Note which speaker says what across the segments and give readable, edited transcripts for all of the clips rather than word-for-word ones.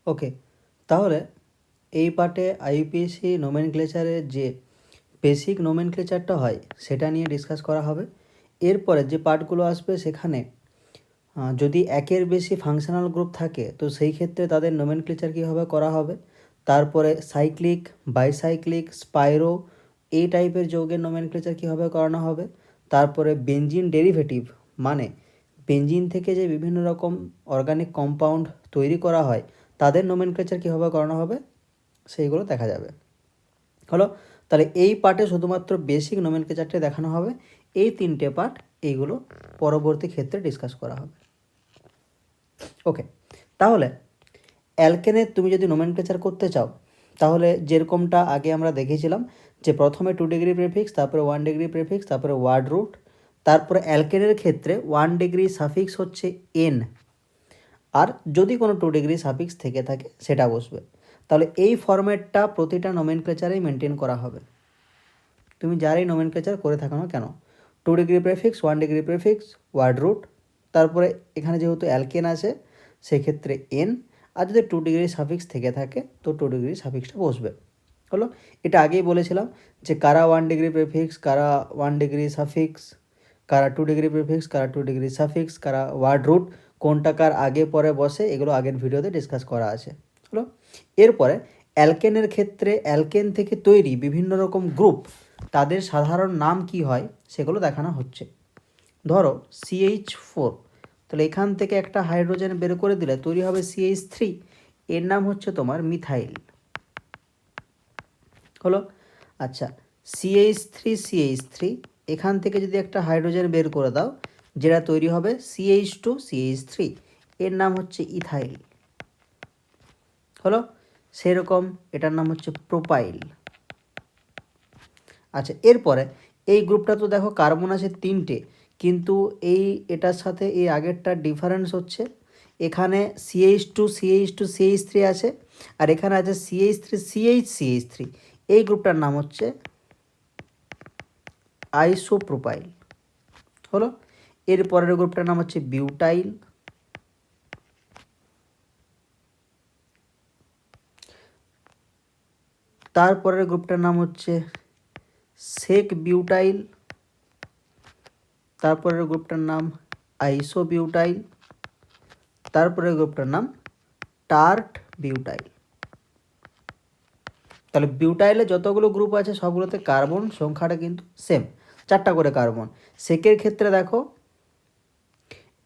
Speaker 1: ওকে, তাহলে এই পার্টে আইইউপিএসসি নোমেনক্লেচারের যে বেসিক নোমেনক্লেচারটা হয় সেটা নিয়ে ডিসকাস করা হবে। এরপরে যে পার্টগুলো আসবে সেখানে যদি একের বেশি ফাংশনাল গ্রুপ থাকে তো সেই ক্ষেত্রে তাদের নোমেনক্লেচার কীভাবে করা হবে, তারপরে সাইক্লিক, বাইসাইক্লিক, স্পাইরো এই টাইপের যৌগের নোমেনক্লেচার কীভাবে করানো হবে, তারপরে বেঞ্জিন ডেরিভেটিভ মানে বেঞ্জিন থেকে যে বিভিন্ন রকম অর্গানিক কম্পাউন্ড তৈরি করা হয় তাদের নোমেনক্লেচার কীভাবে করানো হবে সেইগুলো দেখা যাবে। হলো, তাহলে এই পার্টে শুধুমাত্র বেসিক নোমেনক্লেচারটা দেখানো হবে। এই তিনটে পার্ট এইগুলো পরবর্তী ক্ষেত্রে ডিসকাস করা হবে। ওকে, তাহলে অ্যালকেনের তুমি যদি নোমেনক্লেচার করতে চাও তাহলে যেরকমটা আগে আমরা দেখেছিলাম যে প্রথমে 2 ডিগ্রি প্রেফিক্স, তারপরে 1 ডিগ্রি প্রেফিক্স, তারপরে ওয়ার্ড রুট, তারপরে অ্যালকেনের ক্ষেত্রে 1 ডিগ্রি সাফিক্স হচ্ছে এন, আর যদি কোনো 2 ডিগ্রি সাফিক্স থেকে থাকে সেটা বসবে। তাহলে এই ফরম্যাটটা প্রতিটা নোমেনক্লেচারেই মেনটেন করা হবে, তুমি যারাই নোমেনক্লেচার করে থাকো না কেন। 2 degree prefix, 1 degree prefix, word root, তারপরে এখানে যেহেতু অ্যালকেন আছে সেক্ষেত্রে এন, আর যদি 2 ডিগ্রি সাফিক্স থেকে থাকে তো 2 ডিগ্রি সাফিক্সটা বসবে। হলো, এটা আগেই বলেছিলাম যে কারা 1 ডিগ্রি প্রেফিক্স, কারা 1 ডিগ্রি সাফিক্স, কারা 2 ডিগ্রি প্রেফিক্স, কারা 2 ডিগ্রি সাফিক্স, কারা ওয়ার্ড রুট, কোনটা কার আগে পরে বসে এগুলো আগের ভিডিওতে ডিসকাস করা আছে। হলো, এরপরে অ্যালকেনের ক্ষেত্রে অ্যালকেন থেকে তৈরি বিভিন্ন রকম গ্রুপ তাদের সাধারণ নাম কি হয় সেগুলো দেখানো হচ্ছে। ধরো CH4, তাহলে এখান থেকে একটা হাইড্রোজেন বের করে দিলে তৈরি হবে CH3, এর নাম হচ্ছে তোমার মিথাইল। হলো, আচ্ছা CH3 এখান থেকে যদি একটা হাইড্রোজেন বের করে দাও যেটা তৈরি হবে CH2CH3, এর নাম হচ্ছে ইথাইল। হলো, সেরকম এটার নাম হচ্ছে প্রোপাইল। আচ্ছা, এরপরে এই গ্রুপটা তো দেখো কার্বন আছে 3টে, কিন্তু এটার সাথে এই আগেরটার ডিফারেন্স হচ্ছে এখানে CH2CH3 আছে, আর এখানে আছে CH3CH3। এই গ্রুপটার নাম হচ্ছে আইসোপ্রোপাইল। হলো, এরপরের গ্রুপটার নাম হচ্ছে বিউটাইল। তারপরের গ্রুপটার নাম হচ্ছে সেক বিউটাইল। তারপরের গ্রুপটার নাম আইসোবিউটাইল। তারপরের গ্রুপটার নাম টার্ট বিউটাইল। তাহলে বিউটাইলে যতগুলো গ্রুপ আছে সবগুলোতে কার্বন সংখ্যাটা কিন্তু সেম, 4টা করে কার্বন। সেকের ক্ষেত্রে দেখো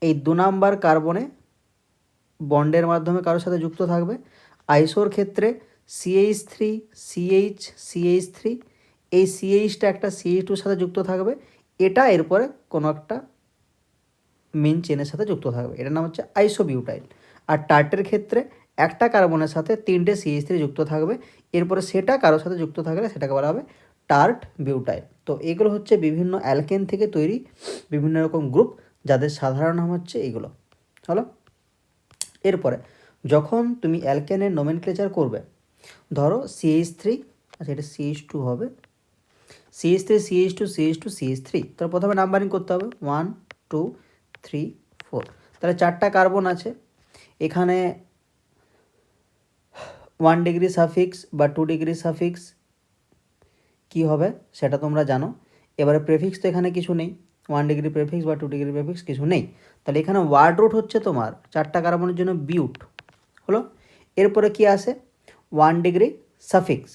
Speaker 1: এই 2 নাম্বার কার্বনে বন্ডের মাধ্যমে কারোর সাথে যুক্ত থাকবে। আইসোর ক্ষেত্রে CH3 এই CHটা একটা CH2 সাথে যুক্ত থাকবে, এটা এরপরে কোনো একটা মেন চেনের সাথে যুক্ত থাকবে, এটার নাম হচ্ছে আইসোবিউটাইল। আর টার্টের ক্ষেত্রে একটা কার্বনের সাথে 3টে CH3 যুক্ত থাকবে, এরপরে সেটা কারোর সাথে যুক্ত থাকলে সেটাকে বলা হবে টার্ট বিউটাইল। তো এগুলো হচ্ছে বিভিন্ন অ্যালকেন থেকে তৈরি বিভিন্ন রকম গ্রুপ যাদের সাধারণ নাম হচ্ছে এইগুলো। হলো, এরপরে যখন তুমি অ্যালকেনের নোমেনক্লেচার করবে, ধরো CH3, আচ্ছা এটা CH2 হবে, CH3 তাহলে প্রথমে নাম্বারিং করতে হবে 1 2 3 4, তাহলে 4টা কার্বন আছে। এখানে 1 ডিগ্রি সাফিক্স বা 2 ডিগ্রি সাফিক্স কী হবে সেটা তোমরা জানো। এবারে প্রেফিক্স তো এখানে কিছু নেই, 1 ডিগ্রি প্রেফিক্স বা 2 ডিগ্রি প্রেফিক্স কিছু নেই, তাহলে এখানে ওয়ার্ড রুট হচ্ছে তোমার 4টা কার্বনের জন্য বিউট। হলো, এরপরে কি আসে 1 ডিগ্রি সাফিক্স,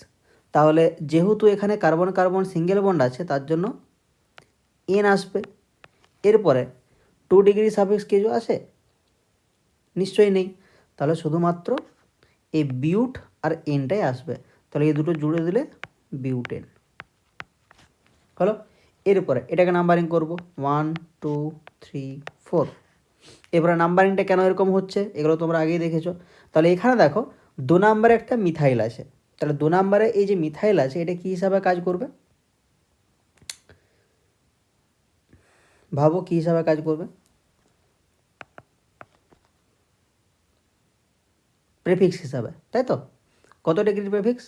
Speaker 1: তাহলে যেহেতু এখানে কার্বন কার্বন সিঙ্গেল বন্ড আছে তার জন্য এন আসবে। এরপরে 2 ডিগ্রি সাফিক্স কিছু আসে নিশ্চয়ই নেই, তাহলে শুধুমাত্র এই বিউট আর এনটাই আসবে, তাহলে এই দুটো জুড়ে দিলে বিউটেন। হলো, এরপরে এটাকে নাম্বারিং করব 1 2 3 4। এবারে নাম্বারিংটা কেন এরকম হচ্ছে এগুলো তোমরা আগেই দেখেছো। তাহলে এখানে দেখো 2 নাম্বারে একটা মিথাইল আছে, তাহলে 2 নাম্বারে এই যে মিথাইল আছে এটা কী হিসাবে কাজ করবে, ভাবো কী হিসাবে কাজ করবে, প্রেফিক্স হিসাবে, তাই তো। কত ডিগ্রি প্রেফিক্স,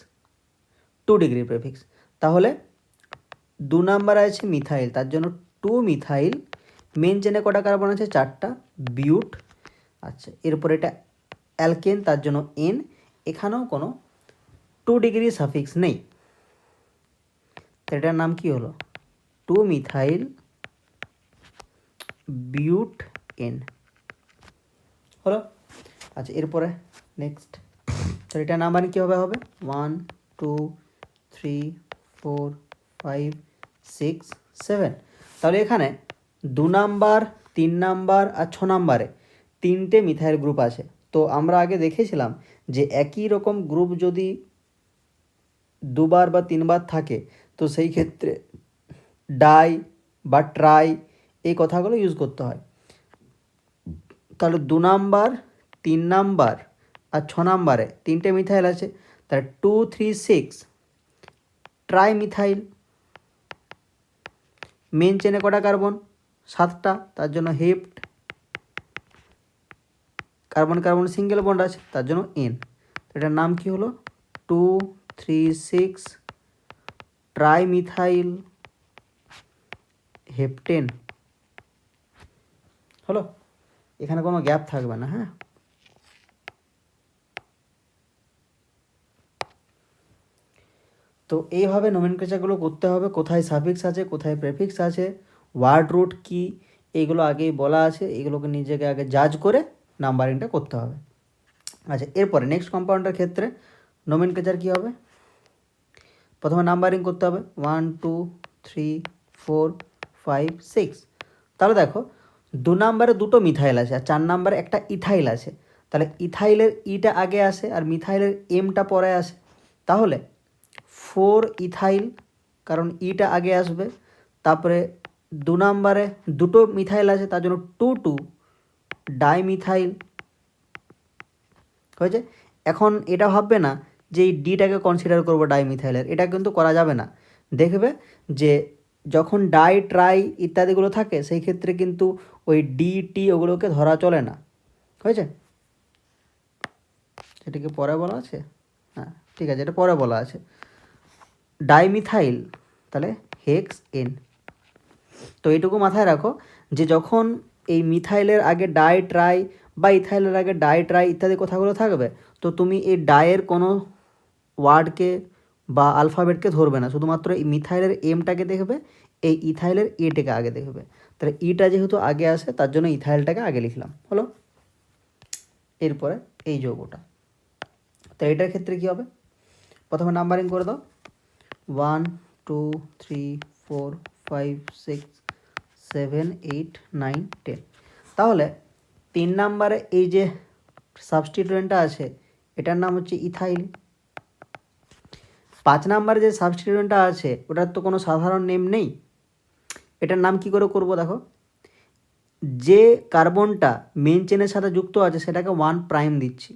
Speaker 1: 2 ডিগ্রি প্রেফিক্স। তাহলে 2 নাম্বার আছে মিথাইল, তার জন্য 2 মিথাইল। মেন চেনে কটা কার্বন আছে 4টা, বিউট। আচ্ছা, এরপর এটা অ্যালকেন, তার জন্য এন। এখানেও কোনো 2 ডিগ্রি সাফিক্স নেই, এটার নাম কি হলো 2 মিথাইল বিউট এন হলো। আচ্ছা, এরপরে নেক্সট, তাহলে এটার নাম্বার কী হবে 1 2 3 4 5 6 7। তাহলে এখানে 2 নাম্বার, 3 নাম্বার আর 6 নাম্বারে 3টে মিথাইল গ্রুপ আছে। তো আমরা আগে দেখেছিলাম যে একই রকম গ্রুপ যদি 2বার বা 3বার থাকে তো সেই ক্ষেত্রে ডাই বা ট্রাই এই কথাগুলো ইউজ করতে হয়। তাহলে 2 নাম্বার, 3 নাম্বার আর 6 নাম্বারে 3টে মিথাইল আছে, তাহলে 2 3 6 ট্রাই মিথাইল। মেন চেনে কটা কার্বন? 7টা, তার জন্য হেপ্ট। কার্বন কার্বন সিঙ্গেল বন্ড আছে, তার জন্য এন। এটার নাম কি হলো 2 3 6 ট্রাই মিথাইল হেপ্টেন হলো। এখানে কোনো গ্যাপ থাকবে না। হ্যাঁ, তো এইভাবে নোমেনক্লেচারগুলো করতে হবে, কোথায় সাফিক্স আছে, কোথায় প্রেফিক্স আছে, ওয়ার্ড রুট কি, এইগুলো আগেই বলা আছে। এগুলোকে নিজেকে আগে জাজ করে নাম্বারিংটা করতে হবে। আচ্ছা, এরপরে নেক্সট কম্পাউন্ডের ক্ষেত্রে নোমেনক্লেচার কী হবে? প্রথমে নাম্বারিং করতে হবে 1 2 3 4 5 6। তাহলে দেখো 2 নাম্বারে 2টো মিথাইল আছে আর 4 নাম্বারে একটা ইথাইল আছে। তাহলে ইথাইলের ইটা আগে আসে আর মিথাইলের এমটা পরে আসে। তাহলে 4 ইথাইল, কারণ ইটা আগে আসবে। তারপরে 2 নাম্বারে 2টো মিথাইল আছে, তার জন্য 2 2 ডাইমিথাইল হয়েছে। এখন এটা ভাববে না যে এই ডিটাকে কনসিডার করবো ডাইমিথাইলের, এটা কিন্তু করা যাবে না। দেখবে যে যখন ডাই ট্রাই ইত্যাদিগুলো থাকে সেই ক্ষেত্রে কিন্তু ওই ডি টি ওগুলোকে ধরা চলে না। হয়েছে? এটাকে পরে বলা আছে? হ্যাঁ, ঠিক আছে, এটা পরে বলা আছে। ডাইমিথাইল তাহলে হেক্স এন। তো এইটুকু মাথায় রাখো যে যখন এই মিথাইলের আগে ডাই ট্রাই বা ইথাইলের আগে ডাই ট্রাই ইত্যাদি কথাগুলো থাকবে, তো তুমি এই ডায়ের কোনো ওয়ার্ডকে বা আলফাবেটকে ধরবে না, শুধুমাত্র এই মিথাইলের এমটাকে দেখবে, এই ইথাইলের এটাকে আগে দেখবে। তাহলে ইটা যেহেতু আগে আসে তার জন্য ইথাইলটাকে আগে লিখলাম হলো। এরপরে এই যৌগটা, তো এটার ক্ষেত্রে কী হবে? প্রথমে নাম্বারিং করে দাও 1 2 3 4 5 6 7 8 9 10। তাহলে 3 নাম্বারে এই যে সাবস্টিটিউয়েন্টটা আছে এটার নাম হচ্ছে ইথাইল। 5 নাম্বারে যে সাবস্টিটিউয়েন্টটা আছে ওটার তো কোনো সাধারণ নেম নেই, এটার নাম কি করে করব? দেখো, যে কার্বনটা মেন চেনের সাথে যুক্ত আছে সেটাকে 1 প্রাইম দিচ্ছি,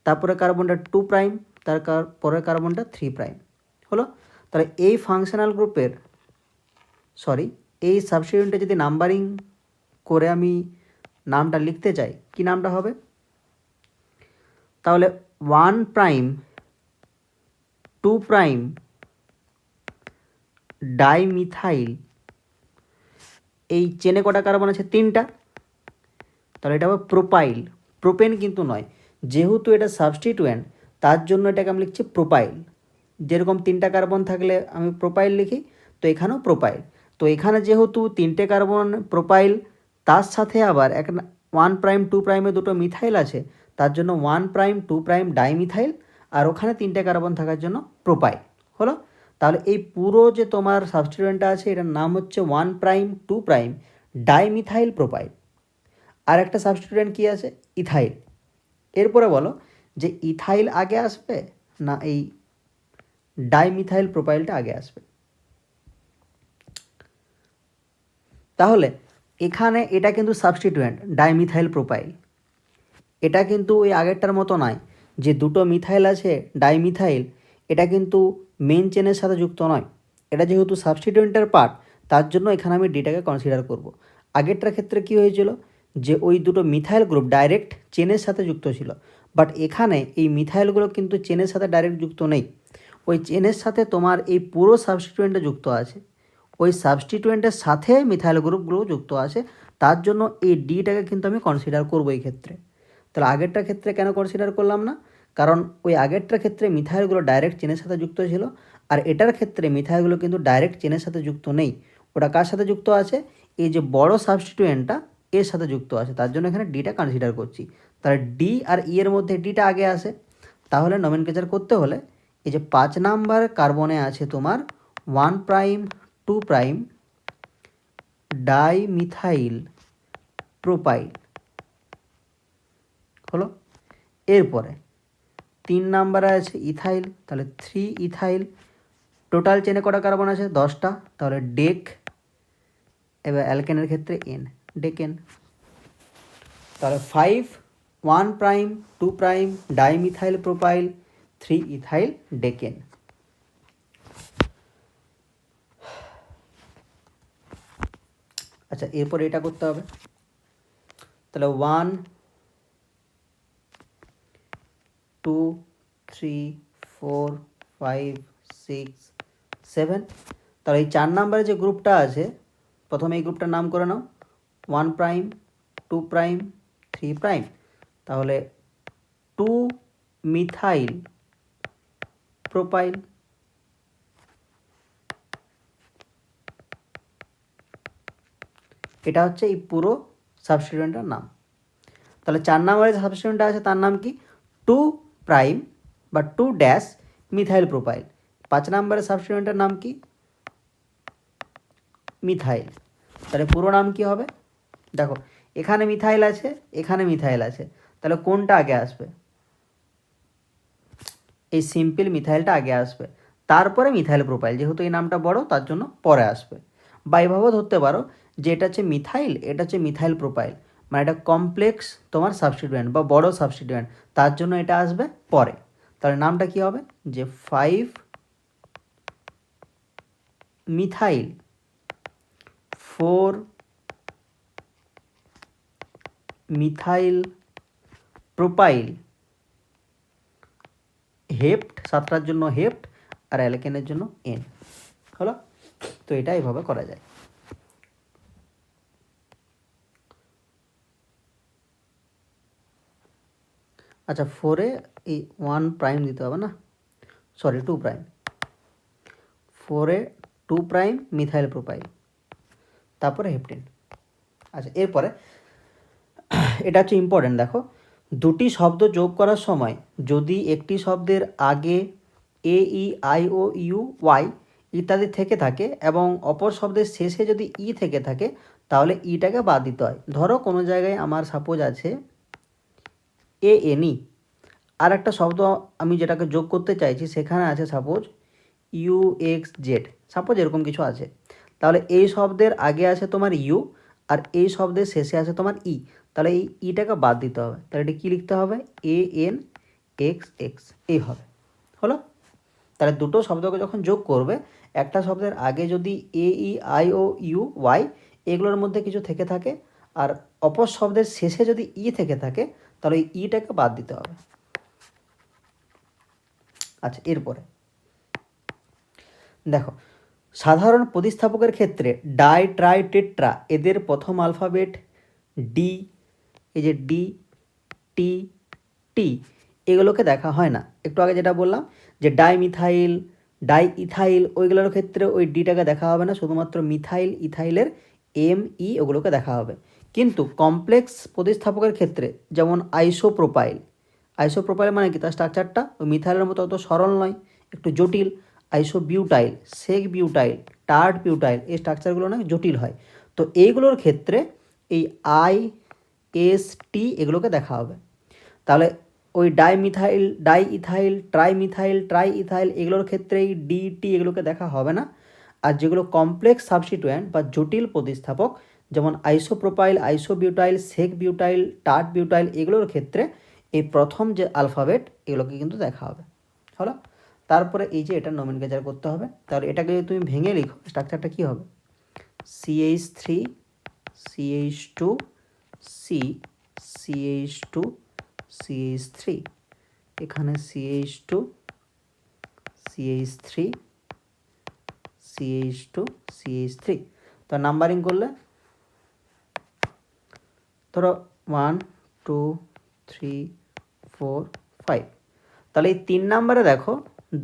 Speaker 1: তারপরে কার্বনটা 2 প্রাইম, তার পরের কার্বনটা 3 প্রাইম হলো। তাহলে এই ফাংশনাল গ্রুপের এই সাবস্টিটিউয়েন্টে যদি নাম্বারিং করে আমি নামটা লিখতে চাই, কি নামটা হবে? তাহলে 1 প্রাইম 2 প্রাইম ডাইমিথাইল, এই চেনে কটা কার্বন আছে? 3টা। তাহলে এটা হবে প্রোপাইল, প্রোপেন কিন্তু নয়। যেহেতু এটা সাবস্টিটিউয়েন্ট তার জন্য এটাকে আমি লিখছি প্রোপাইল। যেরকম 3টা কার্বন থাকলে আমি প্রোপাইল লিখি, তো এখানেও প্রোপাইল। তো এখানে যেহেতু 3টে কার্বন প্রোপাইল, তার সাথে আবার 1 প্রাইম 2 প্রাইমে 2টো মিথাইল আছে, তার জন্য 1 প্রাইম 2 প্রাইম ডাইমিথাইল, আর ওখানে 3টে কার্বন থাকার জন্য প্রোপাইল হলো। তাহলে এই পুরো যে তোমার সাবস্টিটিউয়েন্টটা আছে এটার নাম হচ্ছে 1 প্রাইম 2 প্রাইম ডাইমিথাইল প্রোপাইল। আর একটা সাবস্টিটিউয়েন্ট কী আছে? ইথাইল। এরপরে বলো যে ইথাইল আগে আসবে না এই ডাইমিথাইল প্রোপাইলটা আগে আসবে? তাহলে এখানে এটা কিন্তু সাবস্টিটিউয়েন্ট ডাইমিথাইল প্রোপাইল, এটা কিন্তু ওই আগেরটার মতো নয় যে 2টো মিথাইল আছে ডাইমিথাইল, এটা কিন্তু মেন চেনের সাথে যুক্ত নয়। এটা যেহেতু সাবস্টিটিউয়েন্টের পার্ট তার জন্য এখানে আমি ডিটাকে কনসিডার করব। আগেরটার ক্ষেত্রে কি হয়েছিল যে ওই 2টো মিথাইল গ্রুপ ডাইরেক্ট চেনের সাথে যুক্ত ছিল, বাট এখানে এই মিথাইলগুলো কিন্তু চেনের সাথে ডাইরেক্ট যুক্ত নেই, ওই চেনের সাথে তোমার এই পুরো সাবস্টিটিউয়েন্টটা যুক্ত আছে, ওই সাবস্টিটিউয়েন্টের সাথে মিথাইল গ্রুপগুলো যুক্ত আছে, তার জন্য এই ডিটাকে কিন্তু আমি কনসিডার করবো এই ক্ষেত্রে। তাহলে আগেরটার ক্ষেত্রে কেন কনসিডার করলাম না? কারণ ওই আগেরটার ক্ষেত্রে মিথাইলগুলো ডাইরেক্ট চেনের সাথে যুক্ত ছিল, আর এটার ক্ষেত্রে মিথাইলগুলো কিন্তু ডাইরেক্ট চেনের সাথে যুক্ত নেই। ওটা কার সাথে যুক্ত আছে? এই যে বড় সাবস্টিটিউয়েন্টটা এর সাথে যুক্ত আছে, তার জন্য এখানে ডিটা কনসিডার করছি। তাহলে ডি আর ই এর মধ্যে ডিটা আগে আসে। তাহলে নমেনক্লেচার করতে হলে এই যে 5 নাম্বার কার্বনে আছে তোমার 1 প্রাইম 2 প্রাইম ডাইমিথাইল প্রোপাইল হলো। এরপরে 3 নাম্বারে আছে ইথাইল, তাহলে 3 ইথাইল। টোটাল চেনে কটা কার্বন আছে? 10টা, তাহলে ডেক। এবার অ্যালকেনের ক্ষেত্রে এন, ডেকেন। তাহলে 5 1 prime 2 prime dimethyl propyl 3 ethyl decane. আচ্ছা, এরপর এটা করতে হবে। তাহলে 1 2 3 4 5 6 7। তাহলে এই 4 নাম্বারে যে গ্রুপটা আছে, প্রথমে এই গ্রুপটার নাম করে নাও 1 প্রাইম 2 প্রাইম 3 প্রাইম। তাহলে 2 মিথাইল প্রোপাইল। এটা হচ্ছে এই পুরো সাবস্টিটিউয়েন্টের নাম। তাহলে 4 নাম্বারে যে সাবস্টিটিউয়েন্টটা আছে তার নাম কি? 2 প্রাইম বা 2 ড্যাশ মিথাইল প্রোপাইল। 5 নাম্বারের সাবস্টিটিউয়েন্টের নাম কি? মিথাইল। তাহলে পুরো নাম কি হবে? দেখো, এখানে মিথাইল আছে, এখানে মিথাইল আছে, তাহলে কোনটা আগে আসবে? এই সিম্পল মিথাইলটা আগে আসবে, তারপরে মিথাইল প্রোপাইল, যেহেতু এই নামটা বড় তার জন্য পরে আসবে। বা এভাবেও ধরতে পারো যে এটা হচ্ছে মিথাইল, এটা হচ্ছে মিথাইল প্রোপাইল, মানে এটা কমপ্লেক্স তোমার সাবস্টিটিউয়েন্ট বা বড় সাবস্টিটিউয়েন্ট, তার জন্য এটা আসবে পরে। তাহলে নামটা কি হবে? যে 5 মিথাইল 4 মিথাইল প্রোপাইল হেপ্ট, 7টার জন্য হেপ্ট, আর অ্যালকেনের জন্য এন হলো। তো এটা এইভাবে করা যায়। আচ্ছা, 4-এ এই 1 প্রাইম দিতে হবে না, সরি 2 প্রাইম। 4-এ 2 প্রাইম মিথাইল প্রোপাইল, তারপরে হেপটেন। আচ্ছা, এরপরে এটা হচ্ছে ইম্পর্টেন্ট। দেখো, দুটি শব্দ যোগ করার সময় যদি একটি শব্দের আগে A E I O U Y ইত্যাদি থেকে থাকে এবং অপর শব্দের শেষে যদি ই থেকে থাকে, তাহলে ইটাকে বাদ দিতে হয়। ধরো কোনো জায়গায় আমার সাপোজ আছে এ এন ই, আর একটা শব্দ আমি যেটাকে যোগ করতে চাইছি সেখানে আছে suppose U X Z, suppose এরকম কিছু আছে। তাহলে এই শব্দের আগে আছে তোমার ইউ, আর এই শব্দের শেষে আছে তোমার ই, তাহলে এই ইটাকে বাদ দিতে হবে। তাহলে এটা কী লিখতে হবে? এ এন এক্স এক্স, এই হবে। হলো। তাহলে দুটো শব্দকে যখন যোগ করবে, একটা শব্দের আগে যদি A E I O U Y এগুলোর মধ্যে কিছু থেকে থাকে, আর অপর শব্দের শেষে যদি ই থেকে থাকে, তাহলে এই ইটাকে বাদ দিতে হবে। আচ্ছা, এরপরে দেখো, সাধারণ প্রতিস্থাপকের ক্ষেত্রে ডাই ট্রাই টেট্রা এদের প্রথম আলফাবেট ডি, এই যে ডি টি টি এগুলোকে দেখা হয় না। একটু আগে যেটা বললাম যে ডাইমিথাইল ডাই ইথাইল ওইগুলোর ক্ষেত্রে ওই ডিটাকে দেখা হবে না, শুধুমাত্র মিথাইল ইথাইলের এম ই ওগুলোকে দেখা হবে। কিন্তু কমপ্লেক্স প্রতিস্থাপকের ক্ষেত্রে যেমন আইসোপ্রোপাইল, আইসোপ্রোপাইল মানে কি? তার স্ট্রাকচারটা ওই মিথাইলের মতো অত সরল নয়, একটু জটিল। আইসোবিউটাইল, সেক বিউটাইল, টার্ট বিউটাইল, এই স্ট্রাকচারগুলো না জটিল হয়। তো এইগুলোর ক্ষেত্রে এই আই এস টি এগুলোকে দেখা হবে। তাহলে ওই dimethyl die ethyl trimethyl try ethyl এগুলোর ক্ষেত্রে এই ডি টি এগুলোকে দেখা হবে না। আর যেগুলো কমপ্লেক্স সাবস্টিটুয়েন্ট বা জটিল প্রতিস্থাপক যেমন আইসোপ্রোপাইল আইসোবিউটাইল সেক বিউটাইল টার্ট বিউটাইল এগুলোর ক্ষেত্রে এই প্রথম যে আলফাবেট এগুলোকে কিন্তু দেখা হবে। হলো। তারপরে এই যে এটা নমেনক্লেচার করতে হবে। তাহলে এটাকে যদি তুমি ভেঙে লিখো, স্ট্রাকচারটা কী হবে? CH3 CH2 C CH2 CH3, এখানে CH2 CH3 CH2 CH3। তো নাম্বারিং করলে ধরো 1 2 3 4 5। তাহলে এই 3 নম্বরে দেখো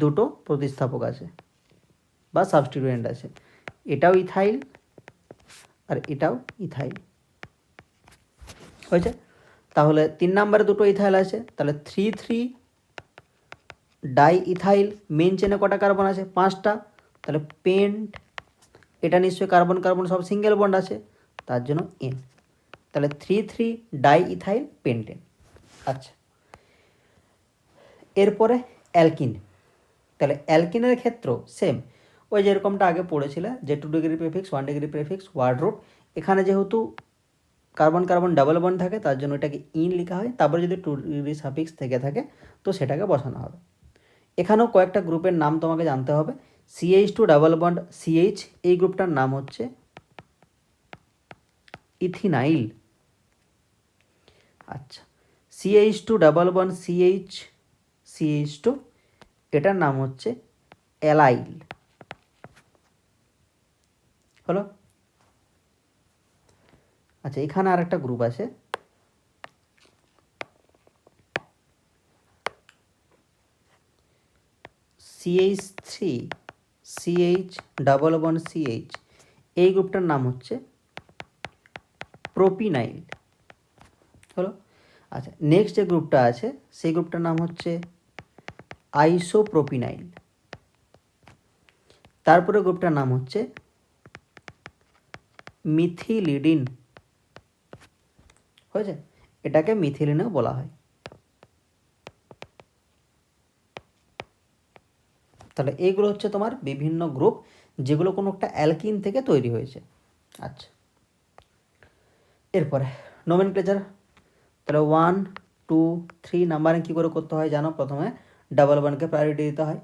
Speaker 1: দুটো প্রতিস্থাপক আছে বা সাবস্টিটিউয়েন্ট আছে, এটাও ইথাইল আর এটাও ইথাইল হয়েছে। তাহলে 3 নম্বরে দুটো ইথাইল আছে, তাহলে 3 ডাই ইথাইল। মেন চেনে কটা কার্বন আছে? 5টা। তাহলে পেন্ট, এটা নিশ্চয়ই কার্বন কার্বন সব সিঙ্গেল বন্ড আছে, তার জন্য এন। তাহলে 3 ডাই ইথাইল পেন্টেন। আচ্ছা, এরপরে অ্যালকিন। তাহলে অ্যালকিনের ক্ষেত্রেও সেম, ওই যেরকমটা আগে পড়েছিলে যে 2 degree prefix 1 degree prefix word root. এখানে যেহেতু কার্বন কার্বন ডাবল বন্ড থাকে তার জন্য এটাকে ইন লেখা হয়, তারপরে যদি 2 ডিগ্রি সাফিক্স থেকে থাকে তো সেটাকে বসানো হবে। এখানেও কয়েকটা গ্রুপের নাম তোমাকে জানতে হবে। CH2 ডাবল বন্ড CH, এই গ্রুপটার নাম হচ্ছে ইথিনাইল। আচ্ছা, CH2 ডাবল বন্ড CH2, এটার নাম হচ্ছে অ্যালাইল। হলো। আচ্ছা, এখানে আর একটা গ্রুপ আছে, CH3 CH double bond CH, এই গ্রুপটার নাম হচ্ছে প্রোপিনাইল। হলো। আচ্ছা, নেক্সট যে গ্রুপটা আছে সেই গ্রুপটার নাম হচ্ছে আইসোপ্রোপিনাইল। তারপরে গ্রুপটার নাম হচ্ছে মিথিলিডিন। হয়েছে, এটাকে মিথিলিনও বলা হয়। তাহলে এইগুলো হচ্ছে তোমার বিভিন্ন গ্রুপ যেগুলো কোনো একটা অ্যালকিন থেকে তৈরি হয়েছে। আচ্ছা, এরপরে নোমেনক্লেচার। তাহলে 1 2 3 নাম্বারিং কী করে করতে হয় জানো? প্রথমে ডাবল বন্ডকে প্রায়োরিটি দিতে হয়।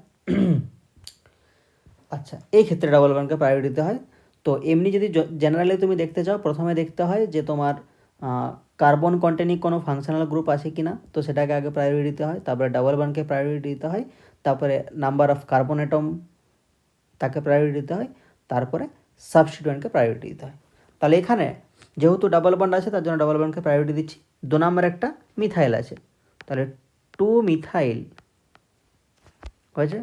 Speaker 1: আচ্ছা, এই ক্ষেত্রে ডাবল বন্ডকে প্রায়োরিটি দিতে হয়। তো এমনি যদি জেনারেলি তুমি দেখতে চাও, প্রথমে দেখতে হয় যে তোমার কার্বন কন্টেনিং কোনো ফাংশনাল গ্রুপ আছে কি না, তো সেটাকে আগে প্রায়োরিটি দিতে হয়। তারপরে ডাবল বন্ডকে প্রায়োরিটি দিতে হয়, তারপরে নাম্বার অফ কার্বন অ্যাটম তাকে প্রায়োরিটি দিতে হয়, তারপরে সাবস্টিটিউয়েন্টকে প্রায়োরিটি দিতে হয়। তাহলে এখানে যেহেতু ডাবল বন্ড আছে তার জন্য ডাবল বন্ডকে প্রায়োরিটি দিচ্ছি। 2 নম্বর একটা মিথাইল আছে, তাহলে 2 মিথাইল হয়েছে,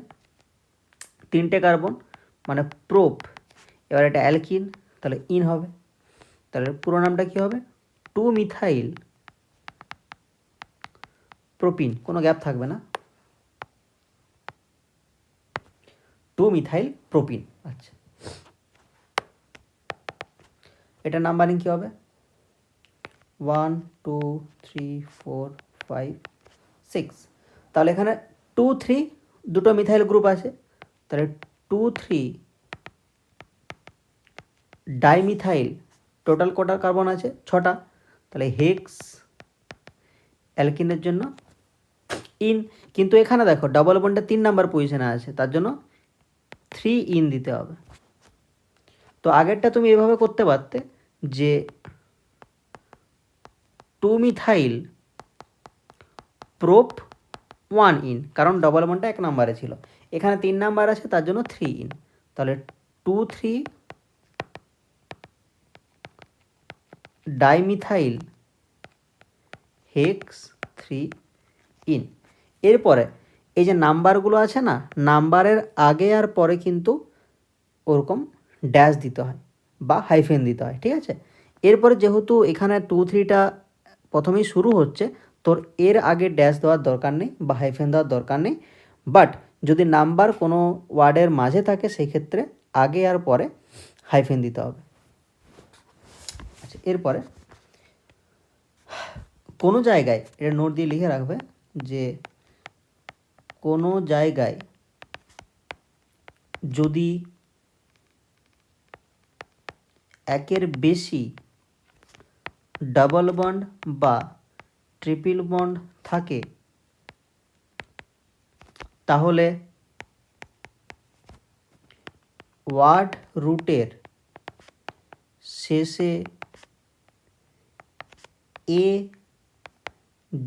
Speaker 1: 3টে কার্বন মানে প্রোপ। এবার এটা অ্যালকিন, তাহলে ইন হবে। তাহলে পুরো নামটা কী হবে? 2 মিথাইল প্রোপিন, কোনো গ্যাপ থাকবে না, 2 মিথাইল প্রোপিন। আচ্ছা, এটা নাম্বারিং কী হবে? 1 2 3 4 5 6। তাহলে এখানে 2 3 দুটো মিথাইল গ্রুপ আছে, তাহলে 2 3 ডাইমিথাইল। টোটাল কটা কার্বন আছে? 6টা। তাহলে হেক্স অ্যালকিনের জন্য ইন। কিন্তু এখানে দেখো ডাবল বন্ডে 3 নাম্বার পজিশনে আছে, তার জন্য 3 ইন দিতে হবে। তো আগেরটা তুমি এভাবে করতে পারতে যে 2 মিথাইল প্রোপ 1 ইন, কারণ ডবল বন্ডটা 1 নাম্বারে ছিল। এখানে 3 নাম্বার আছে তার জন্য 3 ইন। তাহলে 2 3 ডাইমিথাইল হেক্স 3 ইন। এরপরে এই যে নাম্বারগুলো আছে না, নাম্বারের আগে আর পরে কিন্তু ওরকম ড্যাশ দিতে হয় বা হাইফেন দিতে হয়, ঠিক আছে? এরপরে যেহেতু এখানে 2 3টা প্রথমেই শুরু হচ্ছে, তোর এর আগে ড্যাশ দেওয়ার দরকার নেই বা হাইফেন দেওয়ার দরকার নেই। বাট যদি নাম্বার কোনো ওয়ার্ডের মাঝে থাকে সেই ক্ষেত্রে আগে আর পরে হাইফেন দিতে হবে। আচ্ছা, এরপরে কোনো জায়গায় এটা নোট দিয়ে লিখে রাখবে যে কোনো জায়গায় যদি একের বেশি ডাবল বন্ড বা ট্রিপল বন্ড থাকে তাহলে ওয়ার্ড রুটের শেষে এ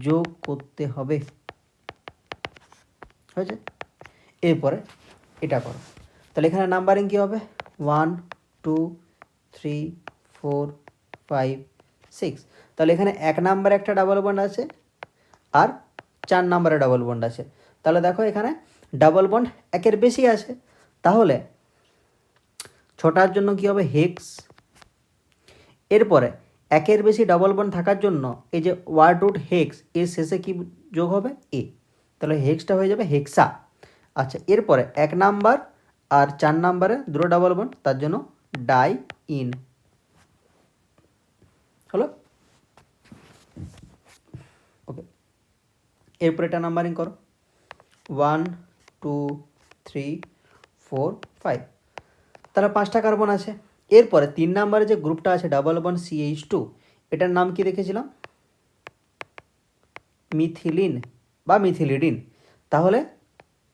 Speaker 1: যোগ করতে হবে। হয়েছে? এরপরে এটা করো। তাহলে এখানে নাম্বারিং কী হবে? 1 2 3 4 5 6। তাহলে এখানে 1 নাম্বারে একটা ডাবল বন্ড আছে, আর 4 নাম্বারে ডাবল বন্ড আছে। তাহলে দেখো এখানে ডাবল বন্ড একের বেশি আছে, তাহলে ছটার জন্য কি হবে হেক্স। এরপরে একের বেশি ডাবল বন্ড থাকার জন্য এই যে ওয়ার্ড রুট হেক্স এর শেষে কি যোগ হবে এ, তাহলে হেক্সটা হয়ে যাবে হেক্সা। আচ্ছা, এরপরে 1 নাম্বার আর 4 নাম্বারে দুটো ডাবল বন্ড, তার জন্য ডাই ইন হলো। ওকে, এরপরে এটা নাম্বারিং করো 1 2 3 4 5, তাহলে 5টা কার্বন আছে। এরপরে 3 নাম্বারে যে গ্রুপটা আছে ডাবল বন্ড CH2, এটার নাম কি রেখেছিলাম? মিথিলিন বা মিথিলিডিন। তাহলে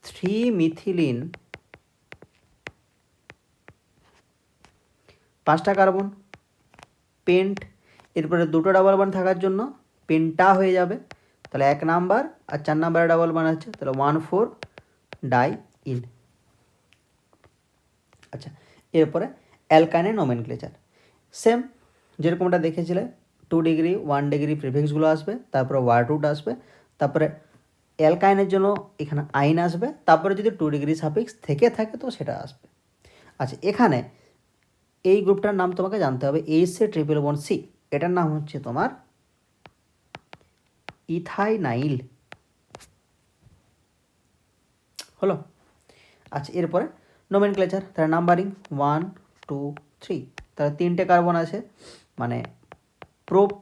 Speaker 1: 3 মিথিলিন, 5টা কার্বন, পেন্ট। এরপরে দুটো ডাবল বন্ড থাকার জন্য পেন্টা হয়ে যাবে। তাহলে 1 নাম্বার আর 4 নাম্বারে ডাবল বন্ড আছে, তাহলে 1,4 ডাই ইন। আচ্ছা, এরপরে অ্যালকাইনের নোমেনক্লেচার সেম যেরকমটা দেখেছিলে, 2 ডিগ্রি 1 ডিগ্রি প্রিফিক্সগুলো আসবে, তারপরে ওয়ার্ড রুট আসবে, তারপরে অ্যালকাইনের জন্য এখানে আইন আসবে, তারপরে যদি 2 ডিগ্রি সাফিক্স থেকে থাকে তো সেটা আসবে। আচ্ছা, এখানে এই গ্রুপটার নাম তোমাকে জানতে হবে, HC≡C, এটার নাম হচ্ছে তোমার ইথাইনাইল হলো। আচ্ছা, এরপরে নোমেনক্লেচার, তাহলে নাম্বারিং 1 2 3, তাহলে 3টে কার্বন আছে মানে প্রোপ।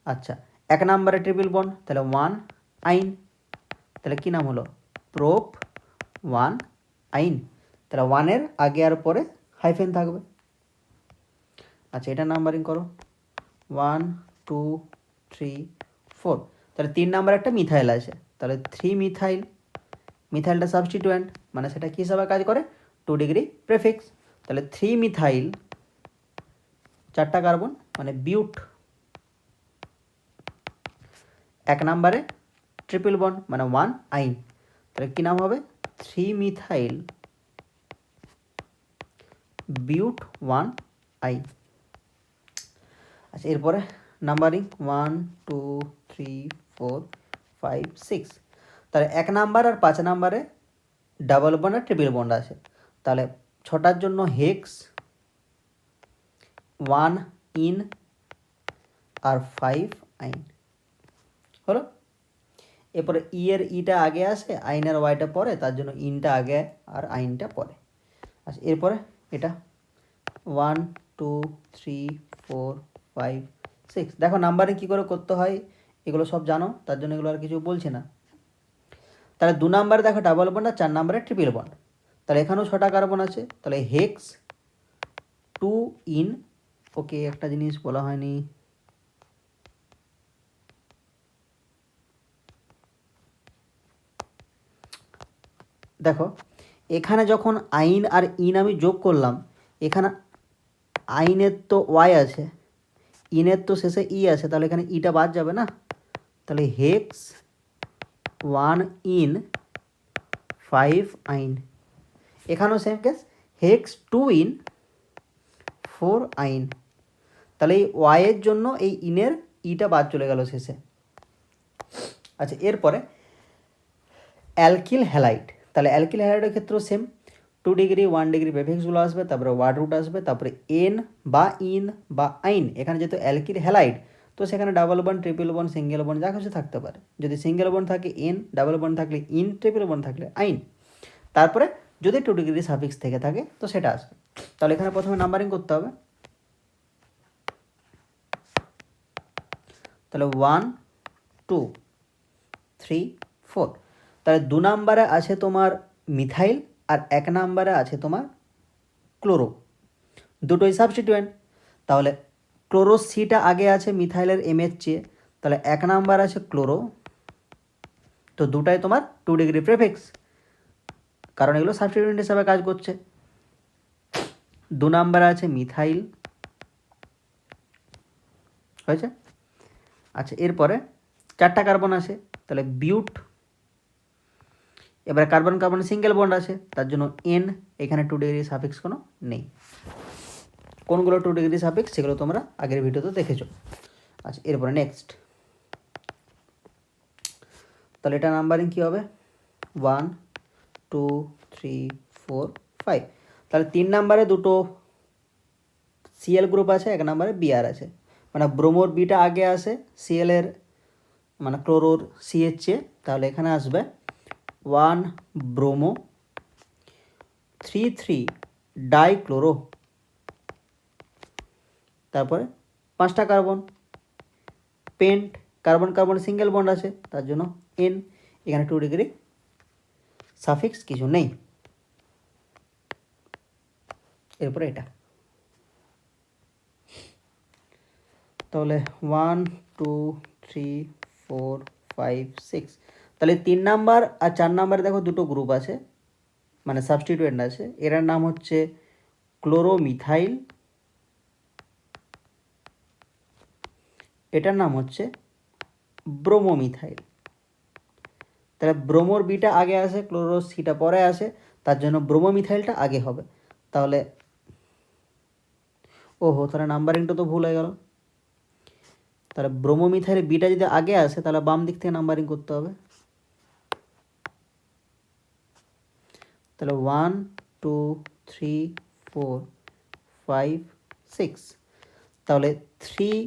Speaker 1: আচ্ছা, 1 নাম্বারে ট্রিপল বন্ড, তাহলে 1 আইন, তাহলে কি নাম হলো? প্রোপ 1 আইন। তাহলে 1-এর আগে আর পরে হাইফেন থাকবে। আচ্ছা, এটা নাম্বারিং করো 1 2 3 4, তাহলে 3 নাম্বার একটা মিথাইল আছে, তাহলে 3 মিথাইল। মিথাইলটা সাবস্টিটুয়েন্ট মানে সেটা কী হিসাবে কাজ করে? 2 ডিগ্রি প্রেফিক্স। তাহলে 3 মিথাইল, 4টা কার্বন মানে বিউট। 1 নাম্বারে ট্রিপল বন্ড মানে 1 আইন, তাহলে কী নাম হবে? 3 মিথাইল বিউট 1 আইন। আচ্ছা, এরপরে নাম্বারিং 1 2 3 4 5 6, তাহলে 1 নাম্বার আর 5 নাম্বারে ডাবল বন্ড আর ট্রিপল বন্ড আছে, তাহলে 6টার জন্য হেক্স 1 ইন আর 5 আইন হলো। এরপরে ই এর ইটা আগে আসে, আইনের ওয়াইটা পরে, তার জন্য ইনটা আগে আর আইনটা পরে। আচ্ছা, এরপরে এটা 1 2 3 4 5 6, দেখো নাম্বারিং কী করে করতে হয় এগুলো সব জানো, তার জন্য এগুলো আর কিছু বলছি না। তাহলে 2 নাম্বারে দেখো ডাবল বন্ড আর 4 নাম্বারে ট্রিপল বন্ড, তাহলে এখানেও 6টা কার্বন আছে, তাহলে হেক্স 2 ইন। ওকে, একটা জিনিস বলা হয়নি, দেখো এখানে যখন আইন আর ইন আমি যোগ করলাম, এখানে আইনের তো ওয়াই আছে, ইনের তো শেষে ই আছে, তাহলে এখানে ইটা বাদ যাবে না, তাহলে হেক্স 1 ইন 5 আইন। এখানেও সেম কেস, হেক্স 2 ইন 4 আইন। তাহলে এই ওয়াইয়ের জন্য এই ইনের ইটা বাদ চলে গেল শেষে। আচ্ছা, এরপরে অ্যালকিল হ্যালাইড, তাহলে অ্যালকিল হ্যালাইডের ক্ষেত্রেও সেম 2 ডিগ্রি 1 ডিগ্রি প্রেফিক্সগুলো আসবে, তারপরে ওয়ার্ড রুট আসবে, তারপরে এন বা ইন বা আইন। এখানে যেহেতু অ্যালকিল হ্যালাইড তো সেখানে double bond triple bond single bond যা কিছু থাকতে পারে। যদি সিঙ্গেল বন্ড থাকে এন, ডাবল বন্ড থাকলে ইন, ট্রিপল বন্ড থাকলে আইন। তারপরে যদি 2 ডিগ্রি সাফিক্স থেকে থাকে তো সেটা আসবে। তাহলে এখানে প্রথমে নাম্বারিং করতে হবে, তাহলে 1 2 3 4, তাহলে 2 নাম্বারে আছে তোমার মিথাইল আর 1 নাম্বারে আছে তোমার ক্লোরো, দুটোই সাবস্টিটুয়েন্ট। তাহলে ক্লোরো সিটা আগে আছে মিথাইলের এর চেয়ে, তাহলে 1 নাম্বার আছে ক্লোরো, তো দুটাই তোমার 2 ডিগ্রি প্রেফিক্স, কারণ এগুলো সাবস্টিটুয়েন্ট হিসাবে কাজ করছে। 2 নাম্বারে আছে মিথাইল, হয়েছে। আচ্ছা, এরপরে 4টা কার্বন আছে, তাহলে বিউট। এবারে কার্বন কার্বন সিঙ্গেল বন্ড আছে, তার জন্য এন, এখানে 2 ডিগ্রি সাফিক্স কোনো নেই। কোনগুলো 2 ডিগ্রি সাফিক্স সেগুলো তোমরা আগের ভিডিওতে দেখেছো। আচ্ছা, এরপরে নেক্সট তাহলে এটা নাম্বারিং কী হবে 1 2 3 4 5। তাহলে 3 নাম্বারে দুটো সিএল গ্রুপ আছে, 1 নাম্বারে বিআর আছে, মানে ব্রোমোর বিটা আগে আসে সিএলের মানে ক্লোরোর সিএর চেয়ে। তাহলে এখানে আসবে 1 ব্রোমো 3 ডাইক্লোরো, তারপরে 5টা carbon, pent carbon carbon single bond আছে তার জন্য এন, এখানে 2 ডিগ্রি সাফিক্স কিছু নেই। এরপরে এটা তাহলে 1 2 3 4 5 6। তাহলে 3 নাম্বার আর 4 নাম্বারে দেখো দুটো গ্রুপ আছে মানে সাবস্টিটিউয়েন্ট আছে, এটার নাম হচ্ছে ক্লোরোমিথাইল, এটার নাম হচ্ছে ব্রোমোমিথাইল। তাহলে ব্রোমোর বিটা আগে আসে, ক্লোরোর সিটা পরে আসে, তার জন্য ব্রোমোমিথাইলটা আগে হবে। তাহলে ওহো, তাহলে নাম্বারিংটা তো ভুল হয়ে গেল। তাহলে ব্রোমোমিথাইল বিটা যদি আগে আসে তাহলে বাম দিক থেকে নাম্বারিং করতে হবে। তাহলে 1 2 3 4 5 6। তাহলে 3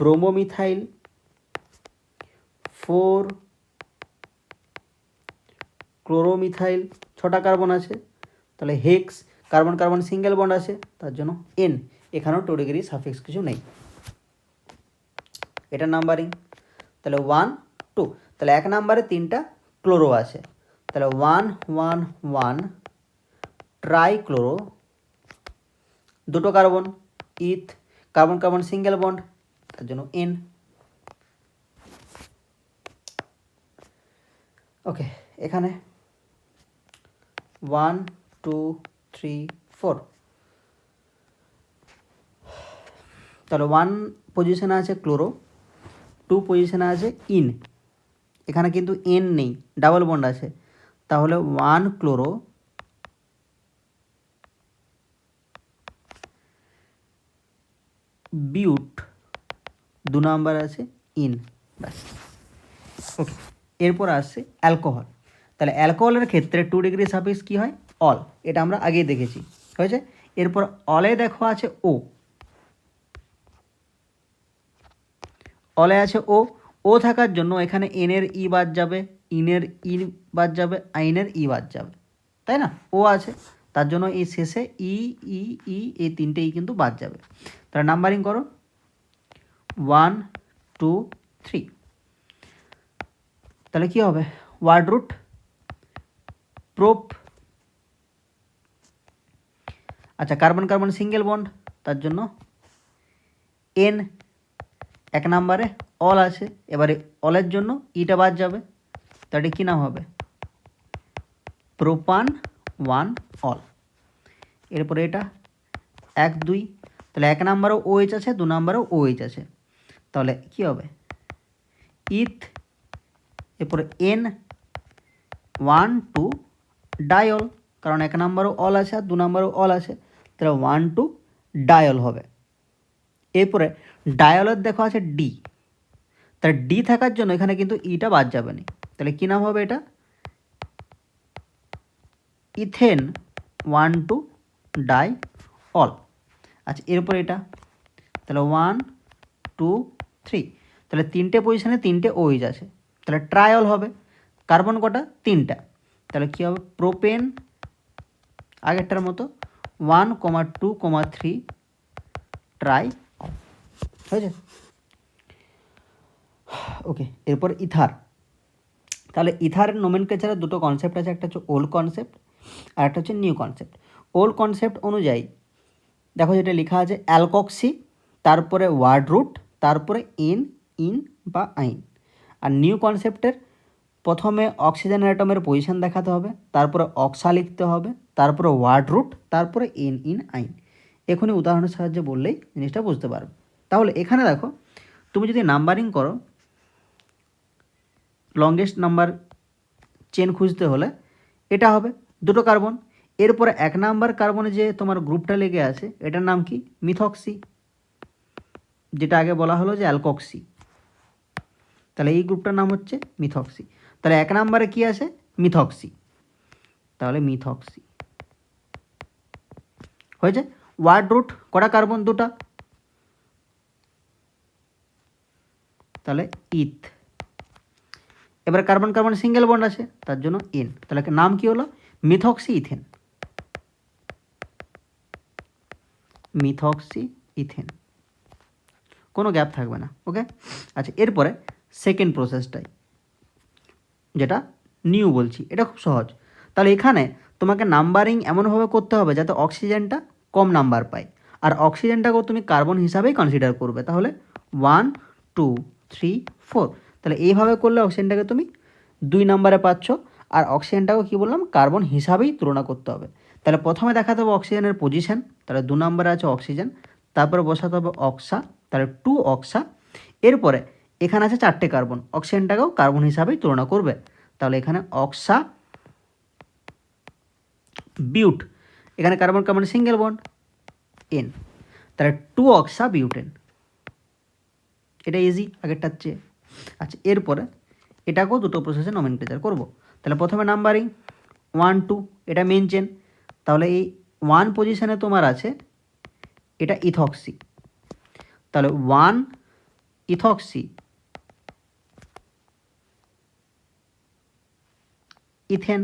Speaker 1: ব্রোমোমিথাইল 4 ক্লোরোমিথাইল, 6টা কার্বন আছে, তাহলে hex carbon carbon single bond আছে তার জন্য এন, এখানেও 2 ডিগ্রি সাফিক্স কিছু নেই। এটা নাম্বারিং। তাহলে 1 2। তাহলে 1 নাম্বারে 3টা ক্লোরো আছে, তাহলে 1 1 1 ট্রাইক্লোরো, দুটো carbon eth carbon carbon single bond তার জন্য এন। ওকে, এখানে 1 2 3 4। তাহলে 1 পজিশনে আছে ক্লোরো, 2 পজিশনে আছে ইন, এখানে কিন্তু এন নেই, ডাবল বন্ড আছে, তাহলে 1 ক্লোরো বিউট, 2 নাম্বার আছে ইন, ব্যাস। ওকে, এরপর আসছে অ্যালকোহল। তাহলে অ্যালকোহলের ক্ষেত্রে 2 ডিগ্রি সাফিক্স কী হয় অল, এটা আমরা আগেই দেখেছি হয়েছে। এরপর অলে দেখো আছে ও, অলে আছে ও, ও থাকার জন্য এখানে এনের ই বাদ যাবে, ইনের ই বাদ যাবে, আইনের ই বাদ যাবে, তাই না? ও আছে তার জন্য এই শেষে ই ই ই এই 3টে ই কিন্তু বাদ যাবে। তাহলে নাম্বারিং করো 1 2 3। তাহলে কি হবে ওয়ার্ড রুট প্রোপ, আচ্ছা কার্বন কার্বন সিঙ্গেল বন্ড তার জন্য এন, 1 নাম্বারে অল আছে, এবারে অলের জন্য ইটা বাদ যাবে, তাহলে কী নাম হবে প্রোপান 1 অল। এরপরে এটা 1 2। তাহলে 1 নাম্বারও OH আছে, 2 নাম্বারও OH আছে, তাহলে কি হবে ইথ, এরপরে এন 1 2 ডায়ল, কারণ 1 নাম্বারও অল আছে আর 2 নাম্বারও অল আছে, তাহলে 1 2 ডায়ল হবে। এরপরে ডায়লের দেখো আছে ডি, তাহলে ডি থাকার জন্য এখানে কিন্তু ইটা বাদ যাবে না, তাহলে কী নাম হবে এটা ইথেন 1 2 ডাই অল। আচ্ছা এরপর এটা তাহলে 1 2 3। তাহলে 3টে পজিশনে 3টে OH আছে, তাহলে ট্রায়ল হবে। কার্বন কটা 3টা, তাহলে কী হবে প্রোপেন আগেরটার মতো 1 2 3 ট্রাই হয়েছে। ওকে, এরপর ইথার। তাহলে ইথারের নোমেনক্লেচারের দুটো কনসেপ্ট আছে, একটা হচ্ছে ওল্ড কনসেপ্ট আর একটা হচ্ছে নিউ কনসেপ্ট। ওল্ড কনসেপ্ট অনুযায়ী দেখো যেটা লেখা আছে অ্যালকক্সি, তারপরে ওয়ার্ড রুট, তারপরে ইন ইন বা আইন। আর নিউ কনসেপ্টের প্রথমে অক্সিজেন অ্যাটমের পজিশন দেখাতে হবে, তারপরে অক্সা লিখতে হবে, তারপরে ওয়ার্ড রুট, তারপরে ইন ইন আইন। এখনই উদাহরণের সাহায্যে বললেই জিনিসটা বুঝতে পারবে। তাহলে এখানে দেখো তুমি যদি নাম্বারিং করো লংগেস্ট নাম্বার চেন খুঁজতে হলে এটা হবে দুটো কার্বন, এরপরে 1 নাম্বার কার্বনে যে তোমার গ্রুপটা লেগে আছে এটার নাম কি মিথক্সি, যেটা আগে বলা হলো যে অ্যালকক্সি। তাহলে এই গ্রুপটার নাম হচ্ছে মিথক্সি। তাহলে 1 নম্বরে কি আছে? মিথক্সি। তাহলে মিথক্সি হয়েছে। ওয়ার্ড রুট কটা কার্বন? 2টা, তাহলে ইথ। এবার কার্বন কার্বন সিঙ্গেল বন্ড আছে, তার জন্য এন। তাহলে নাম কি হলো? Methoxy ethane. মিথক্সি ইথেন, কোনো গ্যাপ থাকবে না। ওকে, আচ্ছা এরপরে সেকেন্ড প্রসেসটাই, যেটা নিউ বলছি, এটা খুব সহজ। তাহলে এখানে তোমাকে নাম্বারিং এমনভাবে করতে হবে যাতে অক্সিজেনটা কম নাম্বার পায়, আর অক্সিজেনটাকেও তুমি কার্বন হিসাবেই কনসিডার করবে। তাহলে 1 2 3 4, তাহলে এইভাবে করলে অক্সিজেনটাকে তুমি 2 নাম্বারে পাচ্ছ, আর অক্সিজেনটাকেও কী বললাম? কার্বন হিসাবেই তুলনা করতে হবে। তাহলে প্রথমে দেখাতে হবে অক্সিজেনের পজিশন, তাহলে 2 নম্বরে আছে অক্সিজেন, তারপরে বসাতে হবে অক্সা, তাহলে 2 অক্সা। এরপরে এখানে আছে 4টে কার্বন, অক্সিজেনটাকেও কার্বন হিসাবেই তুলনা করবে। তাহলে এখানে অক্সা বিউট, এখানে carbon carbon single bond N, তাহলে 2 অক্সা বিউটেন। এটা ইজি আগেরটার চেয়ে। আচ্ছা এরপরে এটাকেও দুটো প্রসেসে নমেনক্লেচার করব। তাহলে প্রথমে নাম্বারিং 1 2, এটা মেন চেন। তাহলে এই 1 পজিশনে তোমার আছে এটা ইথক্সি, তাহলে 1 ইথক্সি ইথেন।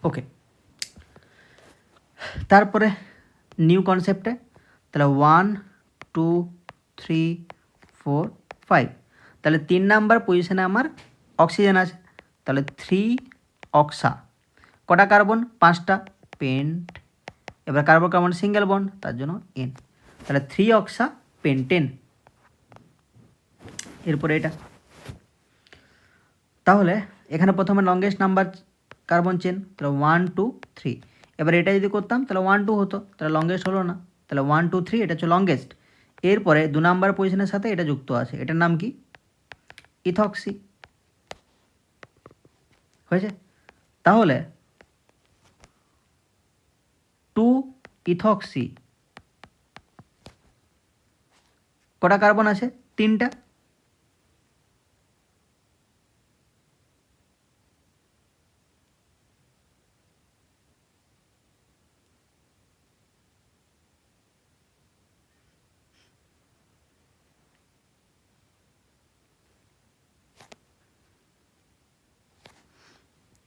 Speaker 1: ওকে, তারপরে নিউ কনসেপ্টে, তাহলে 1 2 3 4 5, তাহলে 3 নাম্বার পজিশনে আমার অক্সিজেন আছে, তাহলে 3 অক্সা। কটা কার্বন? 5টা, পেন্ট। এবার কার্বন কার্বন সিঙ্গেল বন্ড, তার জন্য এন, তাহলে 3 অক্সা পেন্টেন। এরপরে এটা, তাহলে এখানে প্রথমে লংগেস্ট নাম্বার কার্বন চেন, তাহলে 1 2 3। এবার এটা যদি করতাম তাহলে 1 2 হতো, তাহলে লংগেস্ট হলো না, তাহলে 1 2 3 এটা হচ্ছে লংগেস্ট। এরপরে 2 নাম্বার পজিশনের সাথে এটা যুক্ত আছে, এটার নাম কি? ইথক্সি। হয়েছে। তাহলে 2 ইথক্সি, কটা কার্বন আছে? 3টা,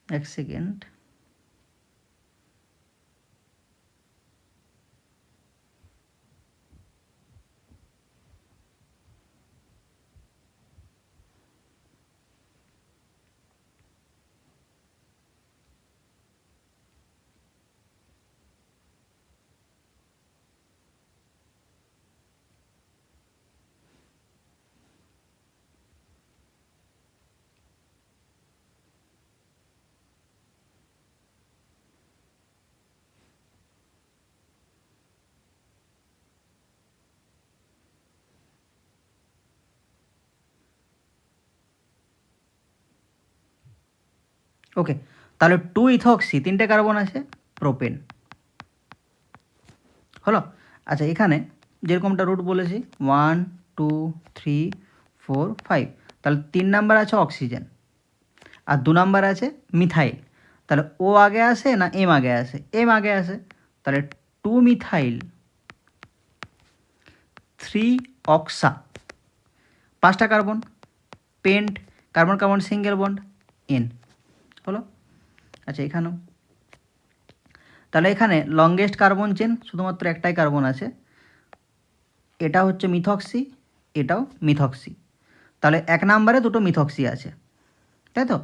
Speaker 1: এক সেকেন্ড। ওকে, তাহলে 2 ইথক্সি, 3টে কার্বন আছে, প্রোপেন হলো। আচ্ছা এখানে যেরকমটা রুট বলেছি 1 2 3 4 5, তাহলে 3 নাম্বার আছে অক্সিজেন, আর 2 নাম্বার আছে মিথাইল। তাহলে ও আগে আসে না এম আগে আসে? এম আগে আসে, তাহলে 2 মিথাইল 3 অক্সা, 5টা carbon, pent, carbon carbon single bond এন হলো। আচ্ছা এখানেও, তাহলে এখানে লংগেস্ট কার্বন চেন শুধুমাত্র একটাই কার্বন আছে, এটা হচ্ছে মিথক্সি, এটাও মিথক্সি। তাহলে 1 নাম্বারে 2টো মিথক্সি আছে, তাই তো?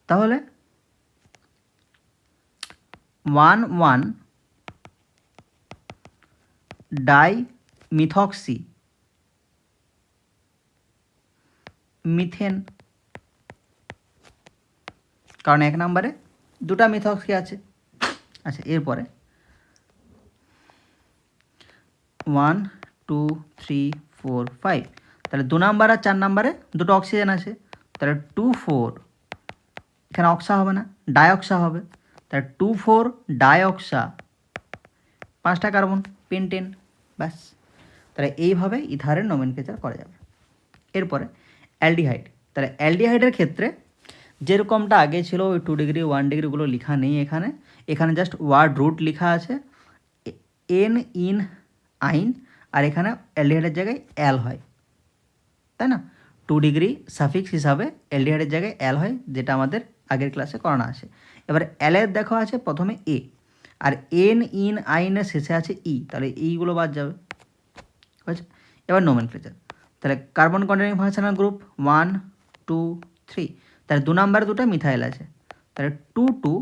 Speaker 1: তাহলে 1 1 ডাই মিথক্সি মিথেন, কারণ 1 নাম্বারে 2টা মিথক্সি আছে। আচ্ছা এরপরে 1 2 3 4 5, তাহলে 2 নাম্বার আর 4 নাম্বারে দুটো অক্সিজেন আছে, তাহলে 2,4, এখানে অক্সা হবে না, ডাইঅক্সা হবে, তাহলে 2,4 ডাইঅক্সা, 5টা কার্বন, পেন্টেন, ব্যাস। তাহলে এইভাবে ইথারের নোমেনক্লেচার করা যাবে। এরপরে অ্যালডিহাইড, তাহলে অ্যালডিহাইডের ক্ষেত্রে যেরকমটা আগে ছিল ওই 2 ডিগ্রি 1 ডিগ্রিগুলো লেখা নেই এখানে, এখানে জাস্ট ওয়ার্ড রুট লেখা আছে, এন, ইন, আইন, আর এখানে অ্যালডিহাইডের জায়গায় অ্যাল হয়, তাই না? 2 ডিগ্রি সাফিক্স হিসাবে অ্যালডিহাইডের জায়গায় অ্যাল হয়, যেটা আমাদের আগের ক্লাসে করানো আছে। এবার অ্যালের দেখো আছে প্রথমে এ, আর এন, ইন, আইনের শেষে আছে ই, তাহলে এইগুলো বাদ যাবে, হয়েছে? এবার নোমেনক্লেচার, তাহলে কার্বন কন্টেনিং ফাংশনাল গ্রুপ 1, 2, 3, তাহলে 2 নাম্বারে দুটো মিথাইল আছে, তাহলে 2,2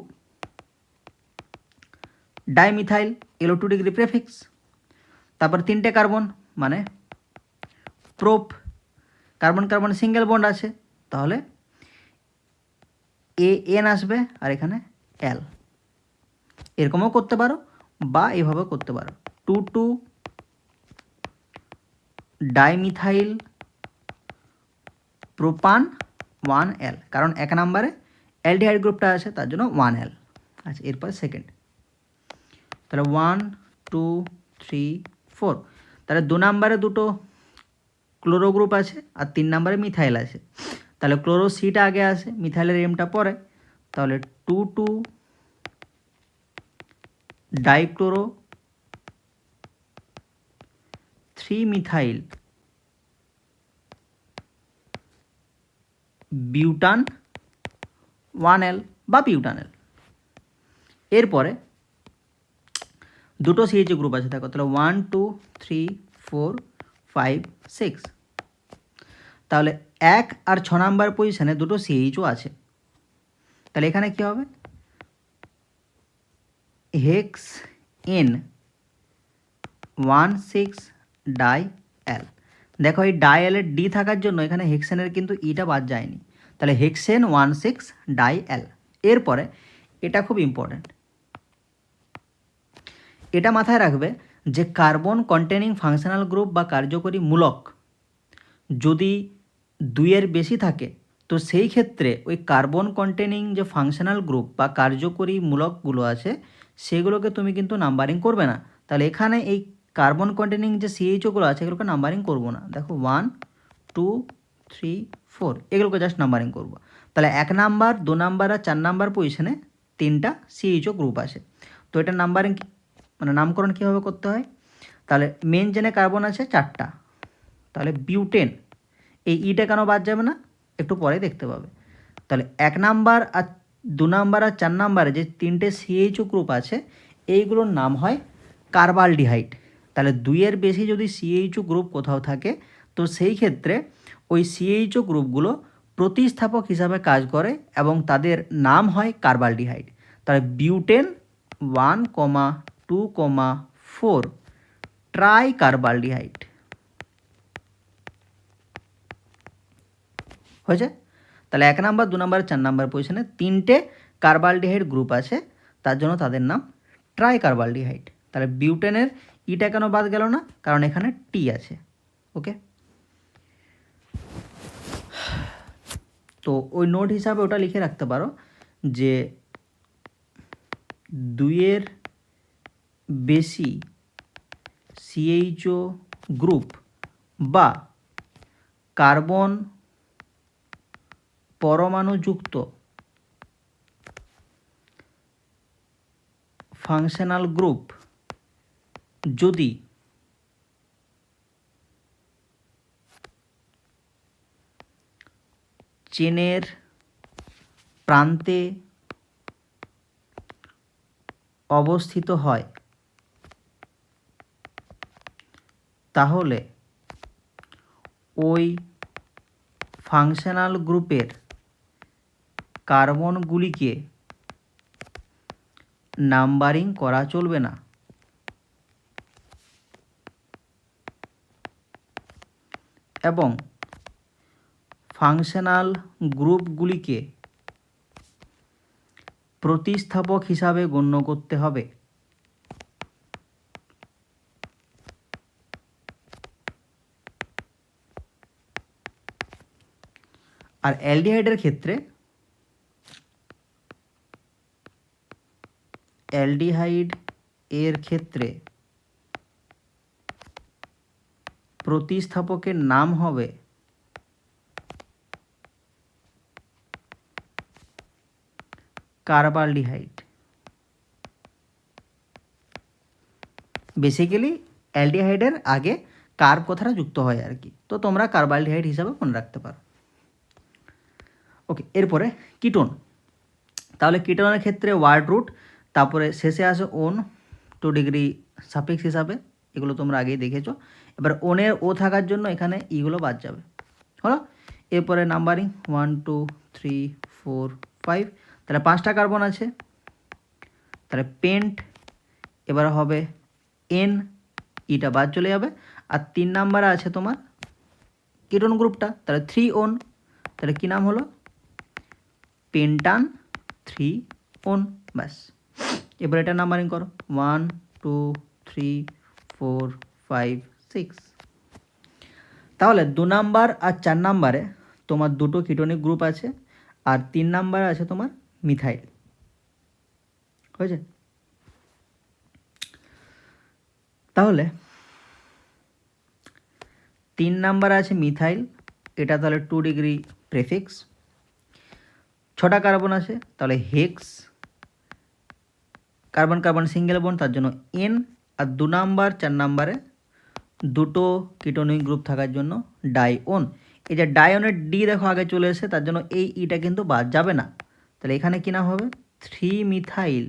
Speaker 1: ডাইমিথাইল, এলো 2 ডিগ্রি প্রেফিক্স। তারপর 3টে কার্বন মানে prop, carbon carbon single bond আছে, তাহলে এ এন আসবে আর এখানে এল, এরকমও করতে পারো বা এভাবেও করতে পারো, 2,2 ডাইমিথাইল প্রোপান 1L, কারণ 1 নাম্বারে অ্যালডিহাইড গ্রুপটা আছে তার জন্য 1L। আচ্ছা, এরপর সেকেন্ড, তাহলে 1, 2, 3, 4, তাহলে 2 নাম্বারে দুটো ক্লোরো গ্রুপ আছে আর 3 নাম্বারে মিথাইল আছে, তাহলে ক্লোরো সিটা আগে আসে, মিথাইলের এমটা পরে, তাহলে 2,2 ডাইক্লোরো 3 মিথাইল বিউটান 1L বা বিউটানেল। এরপরে দুটো সিএইচ গ্রুপ আছে, দেখো, তাহলে 1, 2, 3, 4, 5, 6, তাহলে 1 আর 6 নাম্বার পজিশানে দুটো সিএইচও আছে, তাহলে এখানে কী হবে, হেক্স এন 1,6 ডাই এল। দেখো এই ডাই এলের ডি থাকার জন্য এখানে হেক্সেনের কিন্তু ইটা বাদ যায়নি, তাহলে হেক্সেন 1,6 ডাই এল। এরপরে এটা খুব ইম্পর্ট্যান্ট, এটা মাথায় রাখবে যে কার্বন কন্টেনিং ফাংশনাল গ্রুপ বা কার্যকরী মূলক যদি 2-এর বেশি থাকে, তো সেই ক্ষেত্রে ওই কার্বন কন্টেনিং যে ফাংশনাল গ্রুপ বা কার্যকরী মূলকগুলো আছে সেগুলোকে তুমি কিন্তু নাম্বারিং করবে না। তাহলে এখানে এই কার্বন কন্টেনিং যে সিএইচওগুলো আছে এগুলোকে নাম্বারিং করবো না, দেখো 1, 2, 3, 4 এগুলোকে জাস্ট নাম্বারিং করবো। তাহলে 1 নাম্বার, 2 নাম্বার আর 4 নাম্বার পজিশনে 3টা সিএইচও গ্রুপ আছে, তো এটা নাম্বারিং মানে নামকরণ কীভাবে করতে হয়, তাহলে মেন চেনে কার্বন আছে 4টা, তাহলে বিউটেন, এই ইটা কেন বাদ যাবে না একটু পরে দেখতে পাবে। তাহলে 1 নাম্বার আর 2 নাম্বার আর 4 নাম্বারে যে 3টে সিএইচও গ্রুপ আছে এইগুলোর নাম হয় কার্বালডিহাইড। তাহলে 2-এর বেশি যদি সিএইচও গ্রুপ কোথাও থাকে তো সেই ক্ষেত্রে ওই সিএইচও গ্রুপগুলো প্রতিস্থাপক হিসাবে কাজ করে এবং তাদের নাম হয় কার্বালডিহাইড। তাহলে বিউটেন 1, 2, 4 ট্রাই কার্বালডিহাইড হয়েছে। তাহলে 1 নাম্বার, 2 নাম্বার, 4 নাম্বার পজিশনে 3টে কার্বালডিহাইড গ্রুপ আছে, তার জন্য তাদের নাম ট্রাই কার্বালডিহাইড। তাহলে বিউটেনের ইটা কেন বাদ গেল না, কারণ এখানে টি আছে। ওকে, তো ওই নোট হিসাবে ওটা লিখে রাখতে পারো যে 2-এর বেশি সিএইচও গ্রুপ বা কার্বন পরমাণুযুক্ত ফাংশনাল গ্রুপ যদি চেনের প্রান্তে অবস্থিত হয় তাহলে ওই ফাংশনাল গ্রুপের কার্বনগুলিকে নাম্বারিং করা চলবে না এবং ফাংশনাল গ্রুপগুলিকে প্রতিস্থাপক হিসাবে গণ্য করতে হবে। আর অ্যালডিহাইডের ক্ষেত্রে অ্যালডিহাইড এর ক্ষেত্রে প্রতিস্থাপকের নাম হবে কার্বালডিহাইড। বেসিক্যালি অ্যালডিহাইডের আগে কার্ব কথাটা যুক্ত হয় আর কি, তো তোমরা কার্বালডিহাইড হিসাবে মনে রাখতে পারো। ওকে, এরপরে কিটোন। তাহলে কিটোনের ক্ষেত্রে ওয়ার্ড রুট, তারপরে শেষে আসে ওন 2 ডিগ্রি সাফিক্স হিসাবে, এগুলো তোমরা আগেই দেখেছো। এবার ওনের ও থাকার জন্য এখানে ইগুলো বাদ যাবে, হলো। এরপরে নাম্বারিং 1 2 3 4 5, তাহলে 5টা কার্বন আছে, তাহলে পেন্ট এবার হবে এন, ইটা বাদ চলে যাবে। আর 3 নাম্বারে আছে তোমার কিটোন গ্রুপটা, তাহলে 3 ওন, তাহলে কী নাম হলো পেন্টান 3 ওন, ব্যাস। এবার এটা নাম্বারিং করো 1 2 3 4 5 6। তাহলে 2 নাম্বার আর 4 নাম্বারে তোমার দুটো কিটোনিক গ্রুপ আছে, আর 3 নাম্বারে আছে তোমার মিথাইল, হয়েছে। তাহলে 3 নাম্বারে আছে মিথাইল, এটা তাহলে 2 ডিগ্রি প্রেফিক্স। 6টা কার্বন আছে, তাহলে hex, carbon carbon single bond, তার জন্য এন। আর 2 নাম্বার 4 নাম্বারে দুটো কিটোনিক গ্রুপ থাকার জন্য ডাইওন। এই যে ডাইওনের ডি দেখো আগে চলে এসে, তার জন্য এই ইটা কিন্তু বাদ যাবে না, তাহলে এখানে কি নাম হবে 3 মিথাইল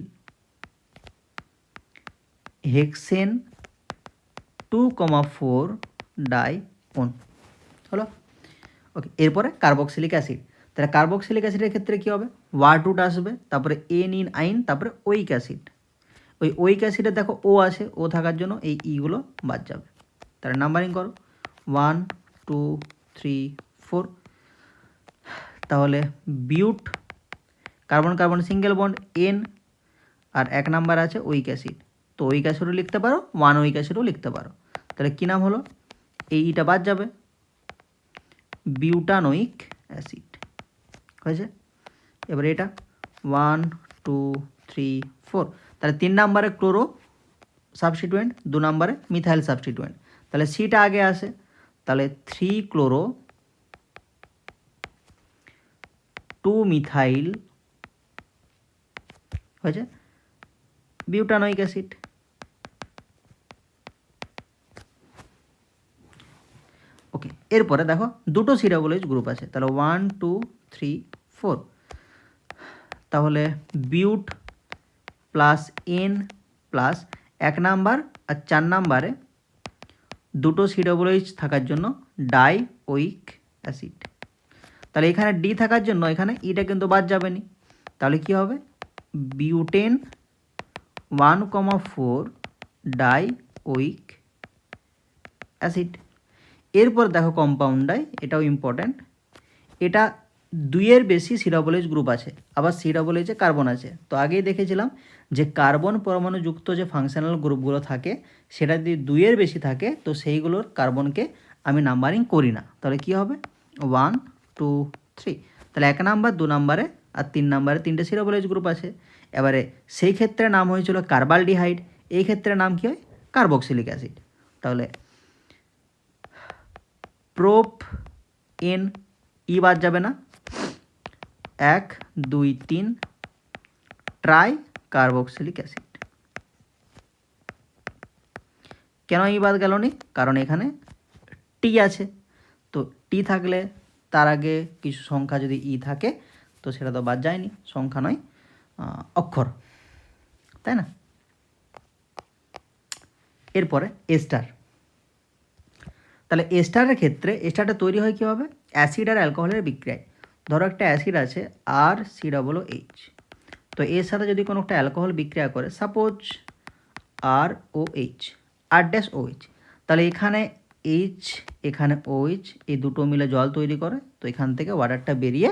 Speaker 1: হেক্সেন 2,4 ডাইওন, হলো। ওকে, এরপরে কার্বক্সিলিক অ্যাসিড। তাহলে কার্বক্সিলিক অ্যাসিডের ক্ষেত্রে কী হবে, ওয়ার্ড রুট আসবে, তারপরে এন ইন আইন, তারপরে ওইক অ্যাসিড। ওই ওইক অ্যাসিডে দেখো ও আছে, ও থাকার জন্য এই ইগুলো বাদ যাবে। তাহলে নাম্বারিং করো 1 2 3 4। তাহলে but, carbon carbon single bond ane, আর 1 নাম্বার আছে ওইক অ্যাসিড, তো ওইক অ্যাসিডও লিখতে পারো, 1 ওইক অ্যাসিডও লিখতে পারো। তাহলে কী নাম হলো, এই ইটা বাদ যাবে, বিউটানোইক অ্যাসিড, হয়েছে। এবার এটা 1 2 3 4, তাহলে 3 নাম্বারে ক্লোরো সাবস্টিটুয়েন্ট, 2 নাম্বারে মিথাইল সাবস্টিটুয়েন্ট, তাহলে সিটা আগে আসে, তাহলে 3 ক্লোরো 2 মিথাইল, হয়েছে, বিউটানোইক অ্যাসিড। ওকে, এরপরে দেখো দুটো সিডাবলএইচ গ্রুপ আছে, তাহলে 1 2 3 4, তাহলে বিউট প্লাস এন প্লাস 1 নাম্বার আর 4 নাম্বারে দুটো সিডাবলএইচ থাকার জন্য ডাইওইক অ্যাসিড। তাহলে এখানে ডি থাকার জন্য এখানে ইটা কিন্তু বাদ যাবে নি, তাহলে কি হবে বিউটেন 1,4 ডাইওইক অ্যাসিড। এরপর দেখো কম্পাউন্ডাই, এটাও ইম্পর্ট্যান্ট, এটা 2-এর বেশি সিডাবলএইচ গ্রুপ আছে, আবার সিডাবলএইচে কার্বন আছে। তো আগেই দেখেছিলাম যে কার্বন পরমাণুযুক্ত যে ফাংশনাল গ্রুপগুলো থাকে সেটা যদি 2-এর বেশি থাকে তো সেইগুলোর কার্বনকে আমি নাম্বারিং করি না, তাহলে কি হবে 1 2 3। তাহলে 1 নাম্বার 2 নাম্বারে আর 3 নাম্বারে 3টে সিডাবলএইচ গ্রুপ আছে। এবারে সেই ক্ষেত্রে নাম হয়েছিল কার্বালডিহাইড, এই ক্ষেত্রে নাম কী হয় কার্বক্সিলিক অ্যাসিড। তাহলে প্রোপ এন, ই বাদ যাবে না, 1 2 3 ট্রাই কার্বক্সিলিক অ্যাসিড। কেন ই বাদ গেল নি, কারণ এখানে টি আছে, তো টি থাকলে তার আগে কিছু সংখ্যা যদি ই থাকে তো সেটা তো বাদ যায়নি, সংখ্যা নয় অক্ষর, তাই না। এরপরে এস্টার। তাহলে এস্টারের ক্ষেত্রে এস্টারটা তৈরি হয় কীভাবে, অ্যাসিড আর অ্যালকোহলের বিক্রিয়ায়। ধরো একটা অ্যাসিড আছে আর COOH, তো এর সাথে যদি কোনো একটা অ্যালকোহল বিক্রিয়া করে, সাপোজ ROH, R-OH, তাহলে এখানে H এখানে OH, এই দুটো মিলে জল তৈরি করে, তো এখান থেকে ওয়াটারটা বেরিয়ে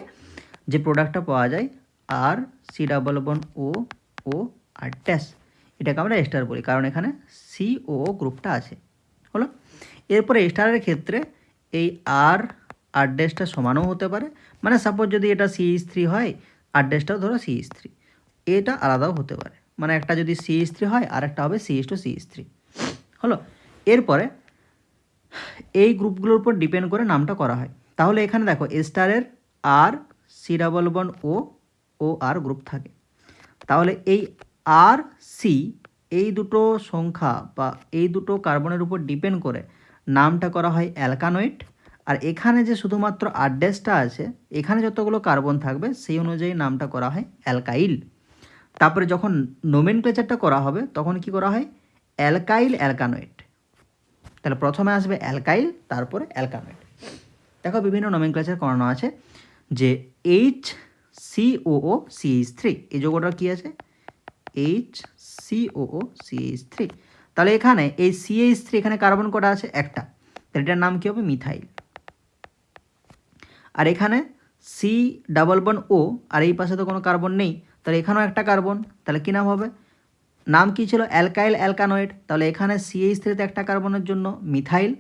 Speaker 1: যে প্রোডাক্টটা পাওয়া যায় RC=O R-, এটাকে আমরা এস্টার বলি, কারণ এখানে COO গ্রুপটা আছে, হলো। এরপরে এস্টারের ক্ষেত্রে এই আর আড্রেসটা সমানও হতে পারে, মানে সাপোজ যদি এটা CH3 হয়, আড্রেসটাও ধরো CH3, এটা আলাদাও হতে পারে, মানে একটা যদি CH3 হয় আর একটা হবে CH2CH3 হলো। এরপরে এই গ্রুপগুলোর উপর ডিপেন্ড করে নামটা করা হয়। তাহলে এখানে দেখো স্টারের আর C+1O আর গ্রুপ থাকে, তাহলে এই আর সি এই দুটো সংখ্যা বা এই দুটো কার্বনের উপর ডিপেন্ড করে নামটা করা হয় অ্যালকানয়েড। আর এখানে যে শুধুমাত্র আড্রেসটা আছে, এখানে যতগুলো কার্বন থাকবে সেই অনুযায়ী নামটা করা হয় অ্যালকাইল। তারপরে যখন নোমেনক্লেচারটা করা হবে তখন কি করা হয়, অ্যালকাইল অ্যালকানয়েড। তাহলে প্রথমে আসবে অ্যালকাইল, তারপরে অ্যালকানয়েড। দেখো বিভিন্ন নোমেনক্লেচার করানো আছে, যে HCOO CH3 এই যৌগটার কি আছে, HCOO CH3। তাহলে এখানে এই CH3 এখানে কার্বন কটা আছে, একটা, তাহলে এটার নাম কি হবে, মিথাইল। আর এখানে C+1O আর এই পাশে তো কোনো কার্বন নেই, তাহলে এখানেও একটা কার্বন, তাহলে কী নাম হবে, নাম কি ছিল, অ্যালকাইল অ্যালকানয়েড। তাহলে এখানে CH3তে একটা কার্বনের জন্য মিথাইল,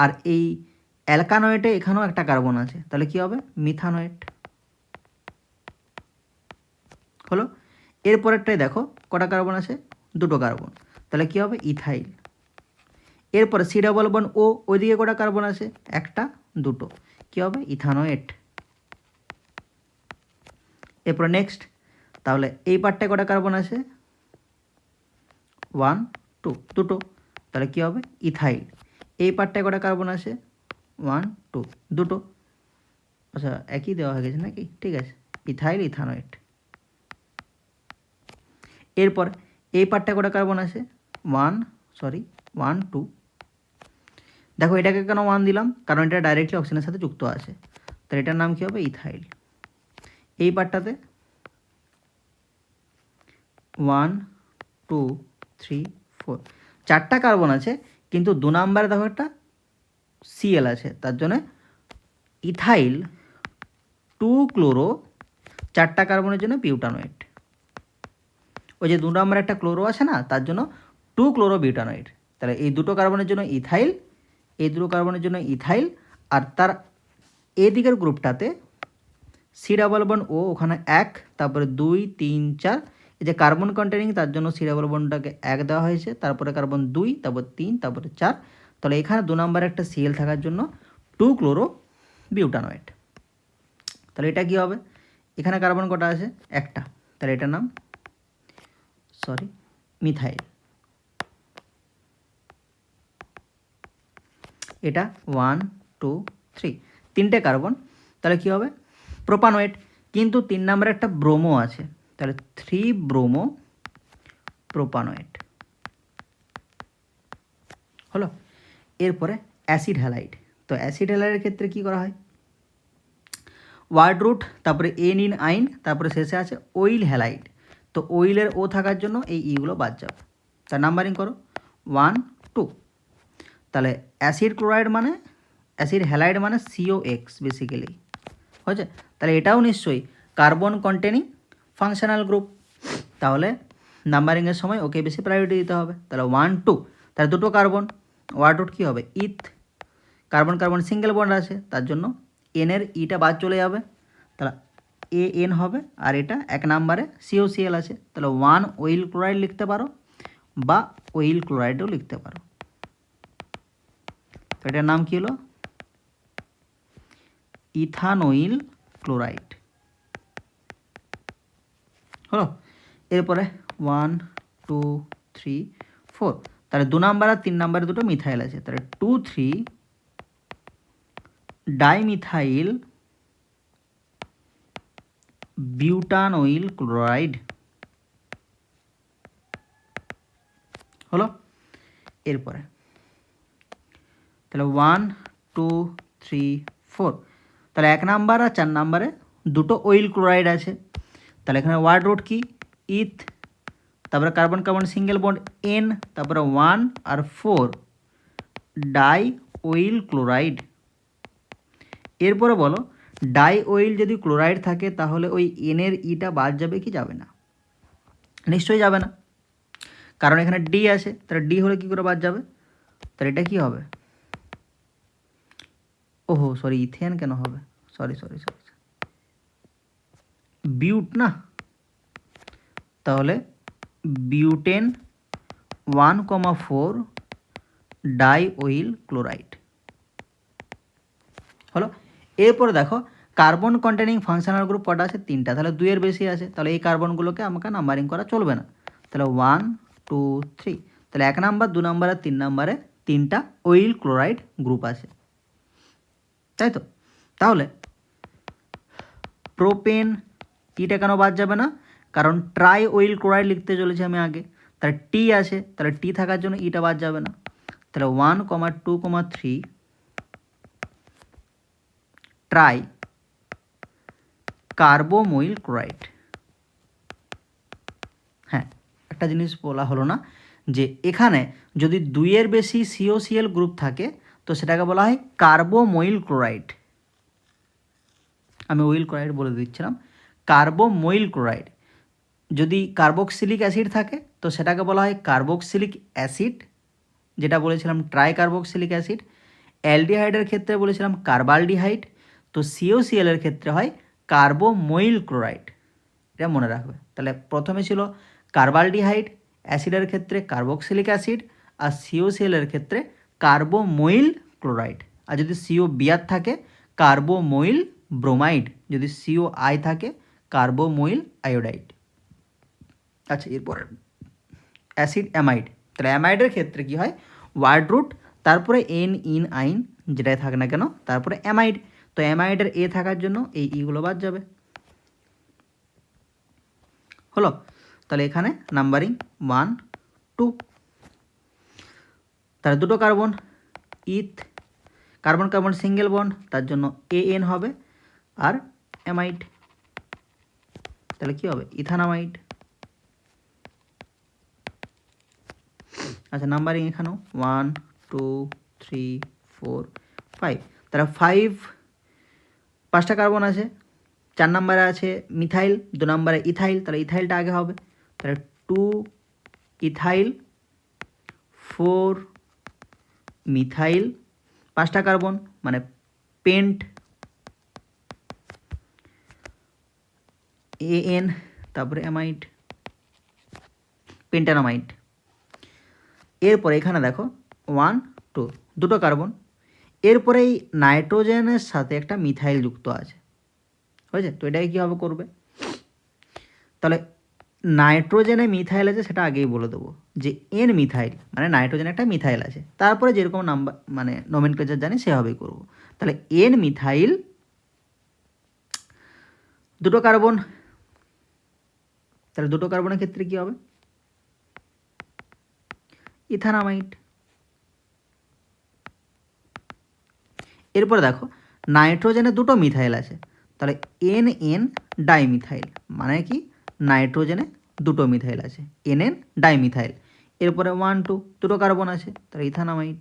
Speaker 1: আর এই অ্যালকানয়েডে এখানেও একটা কার্বন আছে, তাহলে কি হবে, মিথানয়েড হলো। এরপরেরটাই দেখো কটা কার্বন আছে, দুটো কার্বন, তাহলে কি হবে, ইথাইল। এরপরে C+1O ওইদিকে কটা কার্বন আছে, একটা দুটো, কি হবে, ইথানয়েড। এরপরে নেক্সট, তাহলে এই পার্টটায় কটা কার্বন আছে, 1 2 দুটো, তাহলে কি হবে, ইথাইল। এই পার্টটায় কটা কার্বন আছে, 1 2 দুটো, আচ্ছা একই দেওয়া হয়ে গেছে নাকি, ঠিক আছে, ইথাইল ইথানয়েড। এরপর এই পার্টটায় কটা কার্বন আছে, 1 2, দেখো এটাকে কেন 1 দিলাম, কারণ এটা ডাইরেক্টলি অক্সিজেনের সাথে যুক্ত আছে, তাহলে এটার নাম কি হবে, ইথাইল। এই পার্টটাতে 1 2 3 4 চারটা কার্বন আছে, কিন্তু 2 নম্বরে দেখো একটা Cl আছে, তার জন্য ইথাইল 2 ক্লোরো, চারটা কার্বনের জন্য বিউটানয়েড। ওই যে 2 নম্বরে একটা ক্লোরো আছে না, তার জন্য 2 ক্লোরো বিউটানয়েড। তাহলে এই দুটো কার্বনের জন্য ইথাইল, এই দুটো কার্বনের জন্য ইথাইল, আর তার এদিকের গ্রুপটাতে C+1O ওখানে 1, তারপরে 2 3 4, এই যে কার্বন কন্টেনিং তার জন্য C+1টাকে 1 দেওয়া হয়েছে, তারপরে কার্বন 2, তারপর 3, তারপরে 4, তাহলে এখানে 2 নম্বরে একটা Cl থাকার জন্য 2 ক্লোরো বিউটানয়েড। তাহলে এটা কি হবে, এখানে কার্বন কটা আছে, একটা, তাহলে এটার নাম মিথাইল। এটা 1 2 3 তিনটে কার্বন, তাহলে কি হবে, প্রোপানয়েড। কিন্তু 3 নম্বরে একটা ব্রোমো আছে, তাহলে 3 ব্রোমো প্রোপানয়েড হলো। এরপরে অ্যাসিড হ্যালাইড। তো অ্যাসিড হ্যালাইডের ক্ষেত্রে কি করা হয়, ওয়ার্ড রুট, তারপরে এনিন আইন, তারপরে শেষে আছে ওইল হ্যালাইড। তো ওইলের ও থাকার জন্য এই ইগুলো বাদ যাবে। তার নাম্বারিং করো 1 2, তাহলে অ্যাসিড ক্লোরাইড মানে, অ্যাসিড হ্যালাইড মানে COX বেসিক্যালি হয়েছে। তাহলে এটাও নিশ্চয়ই কার্বন কন্টেনিং ফাংশনাল গ্রুপ, তাহলে নাম্বারিংয়ের সময় ওকে বেশি প্রায়োরিটি দিতে হবে। তাহলে 1 2, তাহলে দুটো কার্বন, ওয়ার্ড রুট কী হবে, ইথ, কার্বন কার্বন সিঙ্গেল বন্ড আছে, তার জন্য এনের ইটা বাদ চলে যাবে, তাহলে AN হবে, আর এটা 1 নম্বরে COCl আছে, তাহলে 1 ওইল ক্লোরাইড লিখতে পারো বা ওইল ক্লোরাইডও লিখতে পারো। তো এটার নাম কী হলো, ইথানোইল ক্লোরাইড হলো। এরপরে 1 2 3 4, তাহলে 2 নাম্বার আর 3 নাম্বারে দুটো মিথাইল আছে, তাহলে 2 3 ডাইমিথাইল বিউটানোইল ক্লোরাইড হলো। এরপরে তাহলে 1 2 3 4, তাহলে 1 নাম্বার আর 4 নাম্বারে দুটো ওইল ক্লোরাইড আছে, তাহলে এখানে ওয়ার্ড রুট কি, ইথ, তারপরে carbon carbon single bond N, তারপরে 1 আর 4 ডাই ওইল ক্লোরাইড। এরপরে বলো, ডাই ওইল যদি ক্লোরাইড থাকে তাহলে ওই এনের ইটা বাদ যাবে কি যাবে না, নিশ্চয়ই যাবে না, কারণ এখানে ডি আছে, তাহলে ডি হলে কী করে বাদ যাবে, তাহলে এটা কী হবে, ওহো সরি ইথেন কেন হবে, সরি সরি সরি, বিউট না, তাহলে বিউটেন 1,4 ডাই অয়েল ক্লোরাইড হলো। এরপরে দেখো কার্বন কন্টেনিং ফাংশনাল গ্রুপ কটা আছে, 3টা, তাহলে 2-এর বেশি আছে, তাহলে এই কার্বনগুলোকে আমাকে নাম্বারিং করা চলবে না, তাহলে 1 2 3, তাহলে 1 নাম্বার 2 নাম্বার আর 3 নাম্বারে 3টা অয়েল ক্লোরাইড গ্রুপ আছে, তাই তো। তাহলে প্রোপেন টিটা কেন বাদ যাবে না, কারণ ট্রাই অয়েল ক্লোরাইড লিখতে চলেছি আমি আগে, তাহলে টি আছে, তাহলে টি থাকার জন্য ইটা বাদ যাবে না, তাহলে 1, 2, 3 ট্রাই কার্বোমোইল ক্লোরাইড। হ্যাঁ, একটা জিনিস বলা হলো না, যে এখানে যদি 2-এর বেশি সিওসিএল গ্রুপ থাকে তো সেটাকে বলা হয় কার্বোমোইল ক্লোরাইড। আমি অয়েল ক্লোরাইড বলে দিচ্ছিলাম, কার্বোমোইল ক্লোরাইড। যদি কার্বক্সিলিক অ্যাসিড থাকে তো সেটাকে বলা হয় কার্বক্সিলিক অ্যাসিড, যেটা বলেছিলাম ট্রাই কার্বক্সিলিক অ্যাসিড। অ্যালডিহাইডের ক্ষেত্রে বলেছিলাম কার্বালডিহাইড, তো সিওসিএলের ক্ষেত্রে হয় কার্বোমোইল ক্লোরাইড, এটা মনে রাখবে। তাহলে প্রথমে ছিল কার্বালডিহাইড, অ্যাসিডের ক্ষেত্রে কার্বক্সিলিক অ্যাসিড, আর সিওসিএলের ক্ষেত্রে কার্বোমোইল ক্লোরাইড। আর যদি সিও বিআর থাকে কার্বোমোইল ব্রোমাইড, যদি সিও আই থাকে কার্বোমোইল আয়োডাইড। আচ্ছা, এরপর অ্যাসিড অ্যামাইড, তাহলে অ্যামাইডের ক্ষেত্রে কি হয়, ওয়ার্ড রুট তারপরে এন ইন আইন যেটাই থাক না কেন তারপরে অ্যামাইড, তো অ্যামাইডের এ থাকার জন্য এই ইগুলো বাদ যাবে, হলো। তাহলে এখানে নাম্বারিং 1 2, তাহলে দুটো carbon, eth carbon carbon single bond, তার জন্য এন হবে, আর অ্যামাইড তাহলে কি হবে ইথানামাইড। আচ্ছা, নাম্বারিং এখানেও 1 2 3 4 5, তাহলে 5টা কার্বন আছে, 4 নম্বরে আছে মিথাইল, 2 নম্বরে ইথাইল, তাহলে ইথাইলটা আগে হবে, তাহলে 2 ইথাইল 4 মিথাইল, 5টা কার্বন মানে পেন্ট এন, তারপরে অ্যামাইড পেন্টানামাইড। এরপরে এখানে দেখো 1 2 দুটো কার্বন, এরপরে এই নাইট্রোজেনের সাথে একটা মিথাইল যুক্ত আছে, হয়েছে, তো এটাকে কীভাবে করবে, তাহলে নাইট্রোজেনে মিথাইল আছে সেটা আগেই বলে দেবো, যে এন মিথাইল মানে নাইট্রোজেনে একটা মিথাইল আছে, তারপরে যেরকম নাম্বার মানে নোমেনক্লেচার জানি সেভাবেই করব। তাহলে এন মিথাইল দুটো কার্বন, তাহলে দুটো কার্বনের ক্ষেত্রে কী হবে ইথানামাইড। এরপরে দেখো নাইট্রোজেনে দুটো মিথাইল আছে, তাহলে এন এন ডাইমিথাইল, মানে কি নাইট্রোজেনে দুটো মিথাইল আছে, এন এন ডাইমিথাইল। এরপরে 1 2 দুটো কার্বন আছে, তাহলে ইথানামাইড,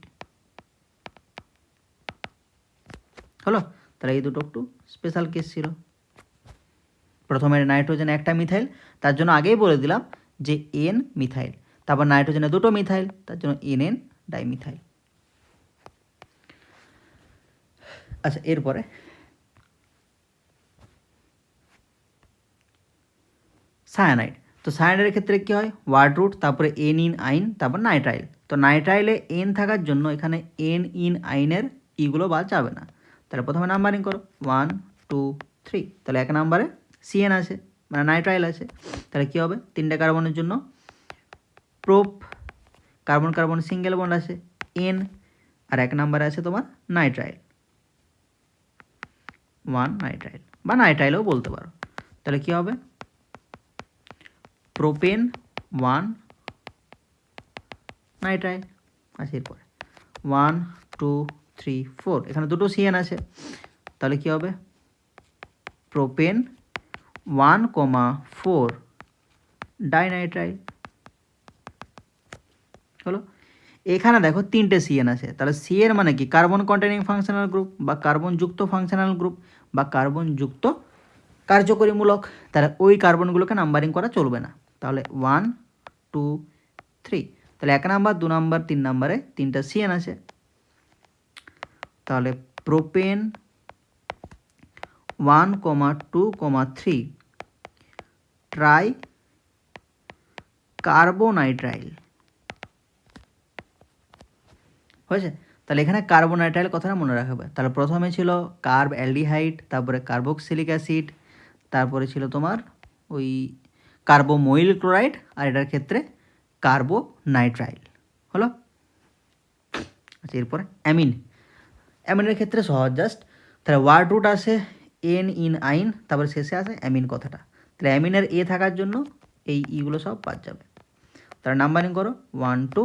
Speaker 1: হলো। তাহলে এই দুটো একটু স্পেশাল কেস ছিল। প্রথমে নাইট্রোজেনে একটা মিথাইল, তার জন্য আগেই বলে দিলাম যে এন মিথাইল, তারপর নাইট্রোজেনে দুটো মিথাইল, তার জন্য এন এন ডাইমিথাইল। আচ্ছা, এরপরে সায়ানাইড, তো সায়ানাইডের ক্ষেত্রে কী হয় ওয়ার্ড রুট তারপরে এন ইন আইন তারপর নাইট্রাইল, তো নাইট্রাইলে এন থাকার জন্য এখানে এন ইন আইনের ইগুলো বাদ যাবে না, তাহলে প্রথমে নাম্বারিং করো 1 2 3, তাহলে 1 নাম্বারে সিএন আছে মানে নাইট্রাইল আছে, তাহলে কী হবে 3টে কার্বনের জন্য prop carbon carbon single bond আছে এন, আর 1 নাম্বারে আছে তোমার নাইট্রাইল 1 নাইট্রাইল বা নাইট্রাইলও বলতে পারো, তাহলে কী হবে প্রোপেন 1 নাইট্রাইল। আচ্ছা, এরপরে 1 2 3 4, এখানে দুটো সিএন আছে, তাহলে কী হবে প্রোপেন 1,4 ডাইনাইট্রাইল, হলো। এখানে দেখো 3টে সিএন আছে, তাহলে সিএন মানে কি কার্বন কন্টেনিং ফাংশনাল গ্রুপ বা কার্বন যুক্ত ফাংশনাল গ্রুপ বা কার্বন যুক্ত কার্যকরীমূলক, তাহলে ওই কার্বনগুলোকে নাম্বারিং করা চলবে না, তাহলে 1 2 3, তাহলে 1 নাম্বার 2 নাম্বার 3 নাম্বারে 3টা সিএন আছে, তাহলে প্রোপেন 1,2,3 ট্রাই কার্বোনাইট্রাইল হয়েছে। তাহলে এখানে কার্বোনাইট্রাইল কথাটা মনে রাখবে। তাহলে প্রথমে ছিল কার্ব অ্যালডিহাইড, তারপরে কার্বক্সিলিক অ্যাসিড, তারপরে ছিল তোমার ওই কার্বোমোইল ক্লোরাইড, আর এটার ক্ষেত্রে কার্বোনাইট্রাইল হলো। আচ্ছা, এরপরে অ্যামিন। অ্যামিনের ক্ষেত্রে সহজ, জাস্ট তাহলে ওয়ার্ড রুট আসে এন ইন আইন, তারপরে শেষে আসে অ্যামিন কথাটা। তাহলে অ্যামিনের এ থাকার জন্য এই ইগুলো সব বাদ যাবে। তাহলে নাম্বারিং করো 1 2।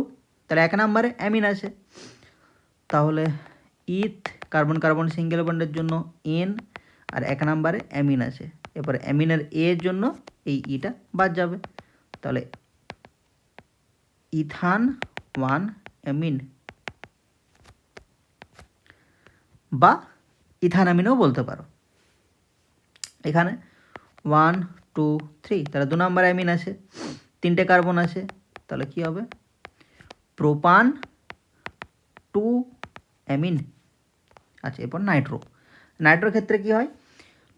Speaker 1: তাহলে 1 নম্বরে অ্যামিন আছে, তাহলে ইথ কার্বন কার্বন সিঙ্গেল বন্ডের জন্য এন, আর 1 নম্বরে অ্যামিন আছে। এরপরে অ্যামিনের এর জন্য এই ইটা বাদ যাবে, তাহলে ইথান 1 অ্যামিন বা ইথানামিনও বলতে পারো। এখানে 1 2 3, তাহলে 2 নম্বর অ্যামিন আছে, 3টে কার্বন আছে, তাহলে কি হবে প্রোপান 2 অ্যামিন। আচ্ছা, এরপর নাইট্রো। নাইট্রোর ক্ষেত্রে কি হয়,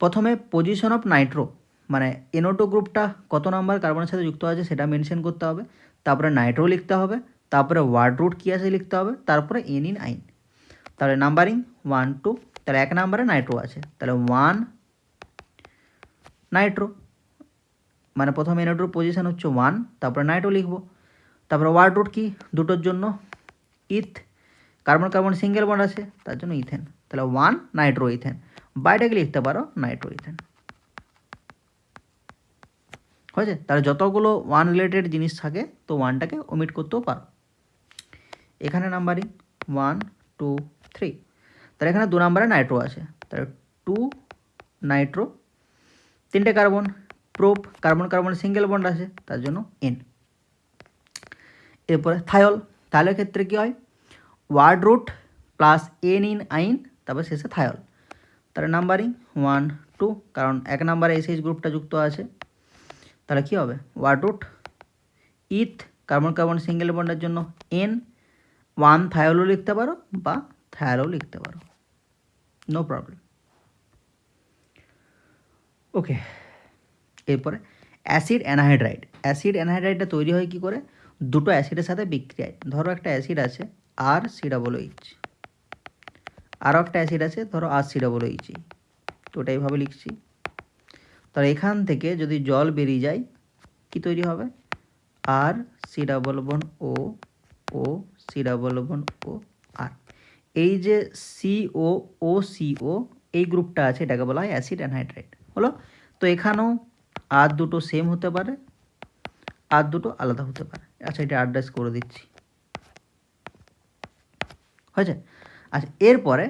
Speaker 1: প্রথমে পজিশন অফ নাইট্রো মানে NO2 গ্রুপটা কত নাম্বার কার্বনের সাথে যুক্ত আছে সেটা মেনশন করতে হবে, তারপরে নাইট্রো লিখতে হবে, তারপরে ওয়ার্ড রুট কী আছে লিখতে হবে, তারপরে এন ইন আইন। তাহলে নাম্বারিং 1 2, তাহলে 1 নম্বরে নাইট্রো আছে, তাহলে 1 নাইট্রো, মানে প্রথমে NO2 পজিশন হচ্ছে 1, তারপরে নাইট্রো লিখবো, তারপরে ওয়ার্ড রুট কি দুটোর জন্য ইথ কার্বন কার্বন সিঙ্গেল বন্ড আছে তার জন্য ইথেন, তাহলে 1 নাইট্রো ইথেন, বাইটাকে লিখতে পারো নাইট্রো ইথেন হয়েছে। তাহলে যতগুলো 1 রিলেটেড জিনিস থাকে তো 1টাকে ওমিট করতেও পারো। এখানে নাম্বারিং 1 2 3, তাহলে এখানে 2 নম্বরে নাইট্রো আছে, তাহলে 2 নাইট্রো, 3টে carbon, prop carbon carbon single bond আছে তার জন্য এন। এরপরে থায়ল। থায়লের ক্ষেত্রে কী হয়, ওয়ার্ড রুট প্লাস এন ইন আইন, তারপর শেষে থায়ল। তাহলে নাম্বারিং 1 2, কারণ 1 নম্বরে এসএইচ গ্রুপটা যুক্ত আছে, তাহলে কী হবে word root eth carbon carbon single বন্ডের জন্য এন, 1 থায়োলও লিখতে পারো বা থায়ালও লিখতে পারো, নো প্রবলেম। ওকে, এরপরে অ্যাসিড অ্যানহাইড্রাইড। অ্যাসিড অ্যানহাইড্রাইডটা তৈরি হয় কী করে, দুটো অ্যাসিডের সাথে বিক্রিয়ায়। ধরো একটা অ্যাসিড আছে RCOOH, আরও একটা অ্যাসিড আছে ধরো RCOOH, তো ওটা এইভাবে লিখছি। তাহলে এখান থেকে যদি জল বেরিয়ে যায় কি তৈরি হবে, RCOO COO আর এই যে COO এই গ্রুপটা আছে এটাকে বলা হয় অ্যাসিড অ্যানহাইড্রাইড হলো। তো এখানেও আর দুটো সেম হতে পারে, আর দুটো আলাদা হতে পারে। আচ্ছা, এটা অ্যাড্রেস করে দিচ্ছি হয়েছে। আচ্ছা, এরপরে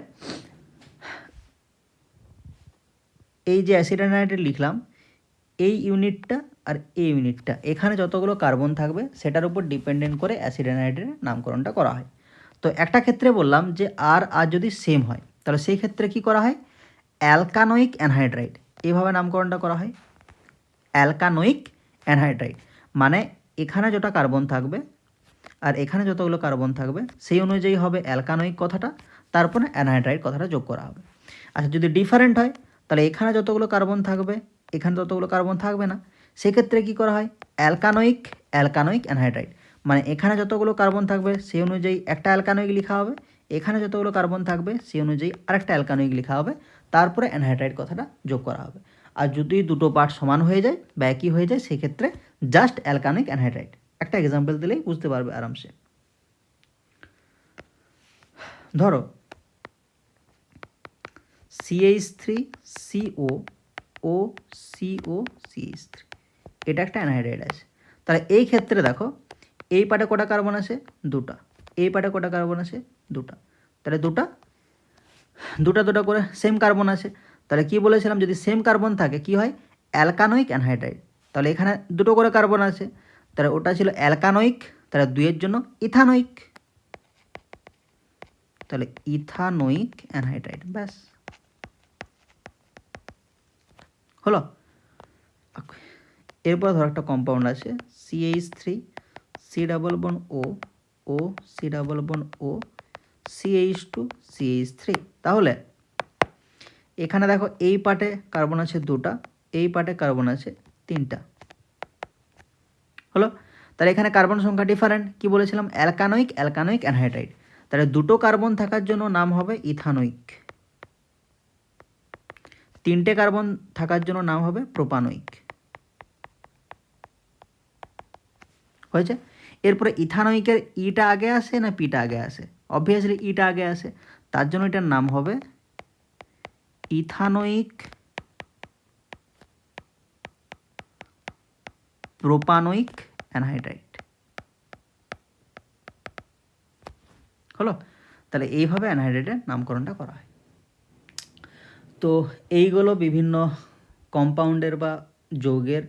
Speaker 1: এই যে অ্যাসিড অ্যানহাইড্রাইড লিখলাম, এই ইউনিটটা আর এই ইউনিটটা এখানে যতগুলো কার্বন থাকবে সেটার উপর ডিপেন্ডেন্ট করে অ্যাসিড অ্যানহাইড্রাইডের নামকরণটা করা হয়। তো একটা ক্ষেত্রে বললাম যে আর যদি সেম হয় তাহলে সেই ক্ষেত্রে কি করা হয়, অ্যালকানোয়িক অ্যানহাইড্রাইড, এভাবে নামকরণটা করা হয় অ্যালকানোয়িক অ্যানহাইড্রাইড। মানে এখানে যটা কার্বন থাকবে আর এখানে যতগুলো কার্বন থাকবে সেই অনুযায়ী হবে অ্যালকানোয়িক কথাটা, তারপরে অ্যানহাইড্রাইড কথাটা যোগ করা হবে। আচ্ছা, যদি ডিফারেন্ট হয় তাহলে এখানে যতগুলো কার্বন থাকবে এখানে ততগুলো কার্বন থাকবে না, সেক্ষেত্রে কি করা হয় অ্যালকানোয়িক অ্যানহাইড্রাইড। মানে এখানে যতগুলো কার্বন থাকবে সেই অনুযায়ী একটা অ্যালকানোয়িক লেখা হবে, এখানে যতগুলো কার্বন থাকবে সেই অনুযায়ী আরেকটা অ্যালকানোয়িক লেখা হবে, তারপরে অ্যানহাইড্রাইড কথাটা যোগ করা হবে। আর যদি দুটো পার্ট সমান হয়ে যায় বা একই হয়ে যায় সেক্ষেত্রে জাস্ট অ্যালকানোয়িক অ্যানহাইড্রাইড। একটা এক্সাম্পল দিলেই বুঝতে পারবে আরামসে। ধরো CH3COO CH3, এটা একটা অ্যানহাইড্রাইড আছে। তাহলে এই ক্ষেত্রে দেখো এই পার্টে কটা কার্বন আছে, দুটা, এই পার্টে কটা কার্বন আছে, দুটা, তাহলে দুটা করে সেম কার্বন আছে। তাহলে কি বলেছিলাম, যদি সেম কার্বন থাকে কি হয় অ্যালকানোয়িক অ্যানহাইড্রাইড। তাহলে এখানে দুটো করে কার্বন আছে, তাহলে ওটা ছিল অ্যালকানোয়িক, তাহলে 2-এর জন্য ইথানোয়িক, তাহলে ইথানোয়িক অ্যানহাইড্রাইড, ব্যাস হলো। এরপর ধরো একটা কম্পাউন্ড আছে CH3 C double bond O C double bond O CH2 CH3। তাহলে এখানে দেখো এই পার্টে কার্বন আছে দুটা, এই পার্টে কার্বন আছে তিনটা। হলো, তাহলে এখানে কার্বন সংখ্যা ডিফারেন্ট, কি বলেছিলাম, অ্যালকানোইক অ্যালকানোইক অ্যানহাইড্রাইড। তাহলে দুটো কার্বন থাকার জন্য নাম হবে ইথানোইক, তিনটে কার্বন থাকার জন্য নাম হবে প্রোপানোইক। হয়েছে। এরপরে ইথানোইকের ইটা আগে আসে না পিটা আগে আসে? অবভিয়াসলি ইটা আগে আসে, তার জন্য এটার নাম হবে ইথানোইক প্রোপানোইক অ্যানহাইড্রাইড। হলো, তাহলে এইভাবে অ্যানহাইড্রাইডের নামকরণটা করা হয়। তো এইগুলো বিভিন্ন কম্পাউন্ডের বা যৌগের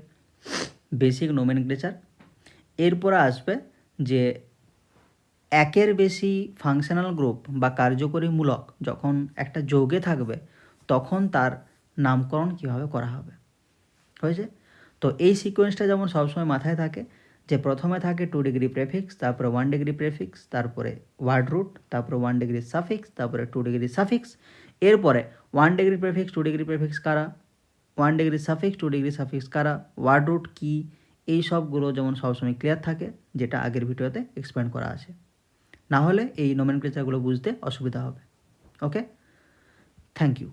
Speaker 1: বেসিক নোমেনক্লেচার। এরপরে আসবে যে একের বেশি ফাংশনাল গ্রুপ বা কার্যকরী মূলক যখন একটা যৌগে থাকবে তখন তার নামকরণ কীভাবে করা হবে। হয়েছে। তো এই সিকোয়েন্সটা যেমন সবসময় মাথায় থাকে যে প্রথমে থাকে 2 ডিগ্রি প্রেফিক্স, তারপরে 1 ডিগ্রি প্রেফিক্স, তারপরে ওয়ার্ড রুট, তারপরে 1 ডিগ্রি সাফিক্স, তারপরে 2 ডিগ্রি সাফিক্স, এরপরে 1 ডিগ্রি প্রেফিক্স 2 ডিগ্রি প্রেফিক্স কারা, 1 ডিগ্রি সাফিক্স 2 ডিগ্রি সাফিক্স কারা, ওয়ার্ড রুট কী, এই সবগুলো যেমন সবসময় ক্লিয়ার থাকে, যেটা আগের ভিডিওতে এক্সপ্লেন করা আছে। না হলে এই নোমেনক্লেচারগুলো বুঝতে অসুবিধা হবে। ওকে, থ্যাংক ইউ।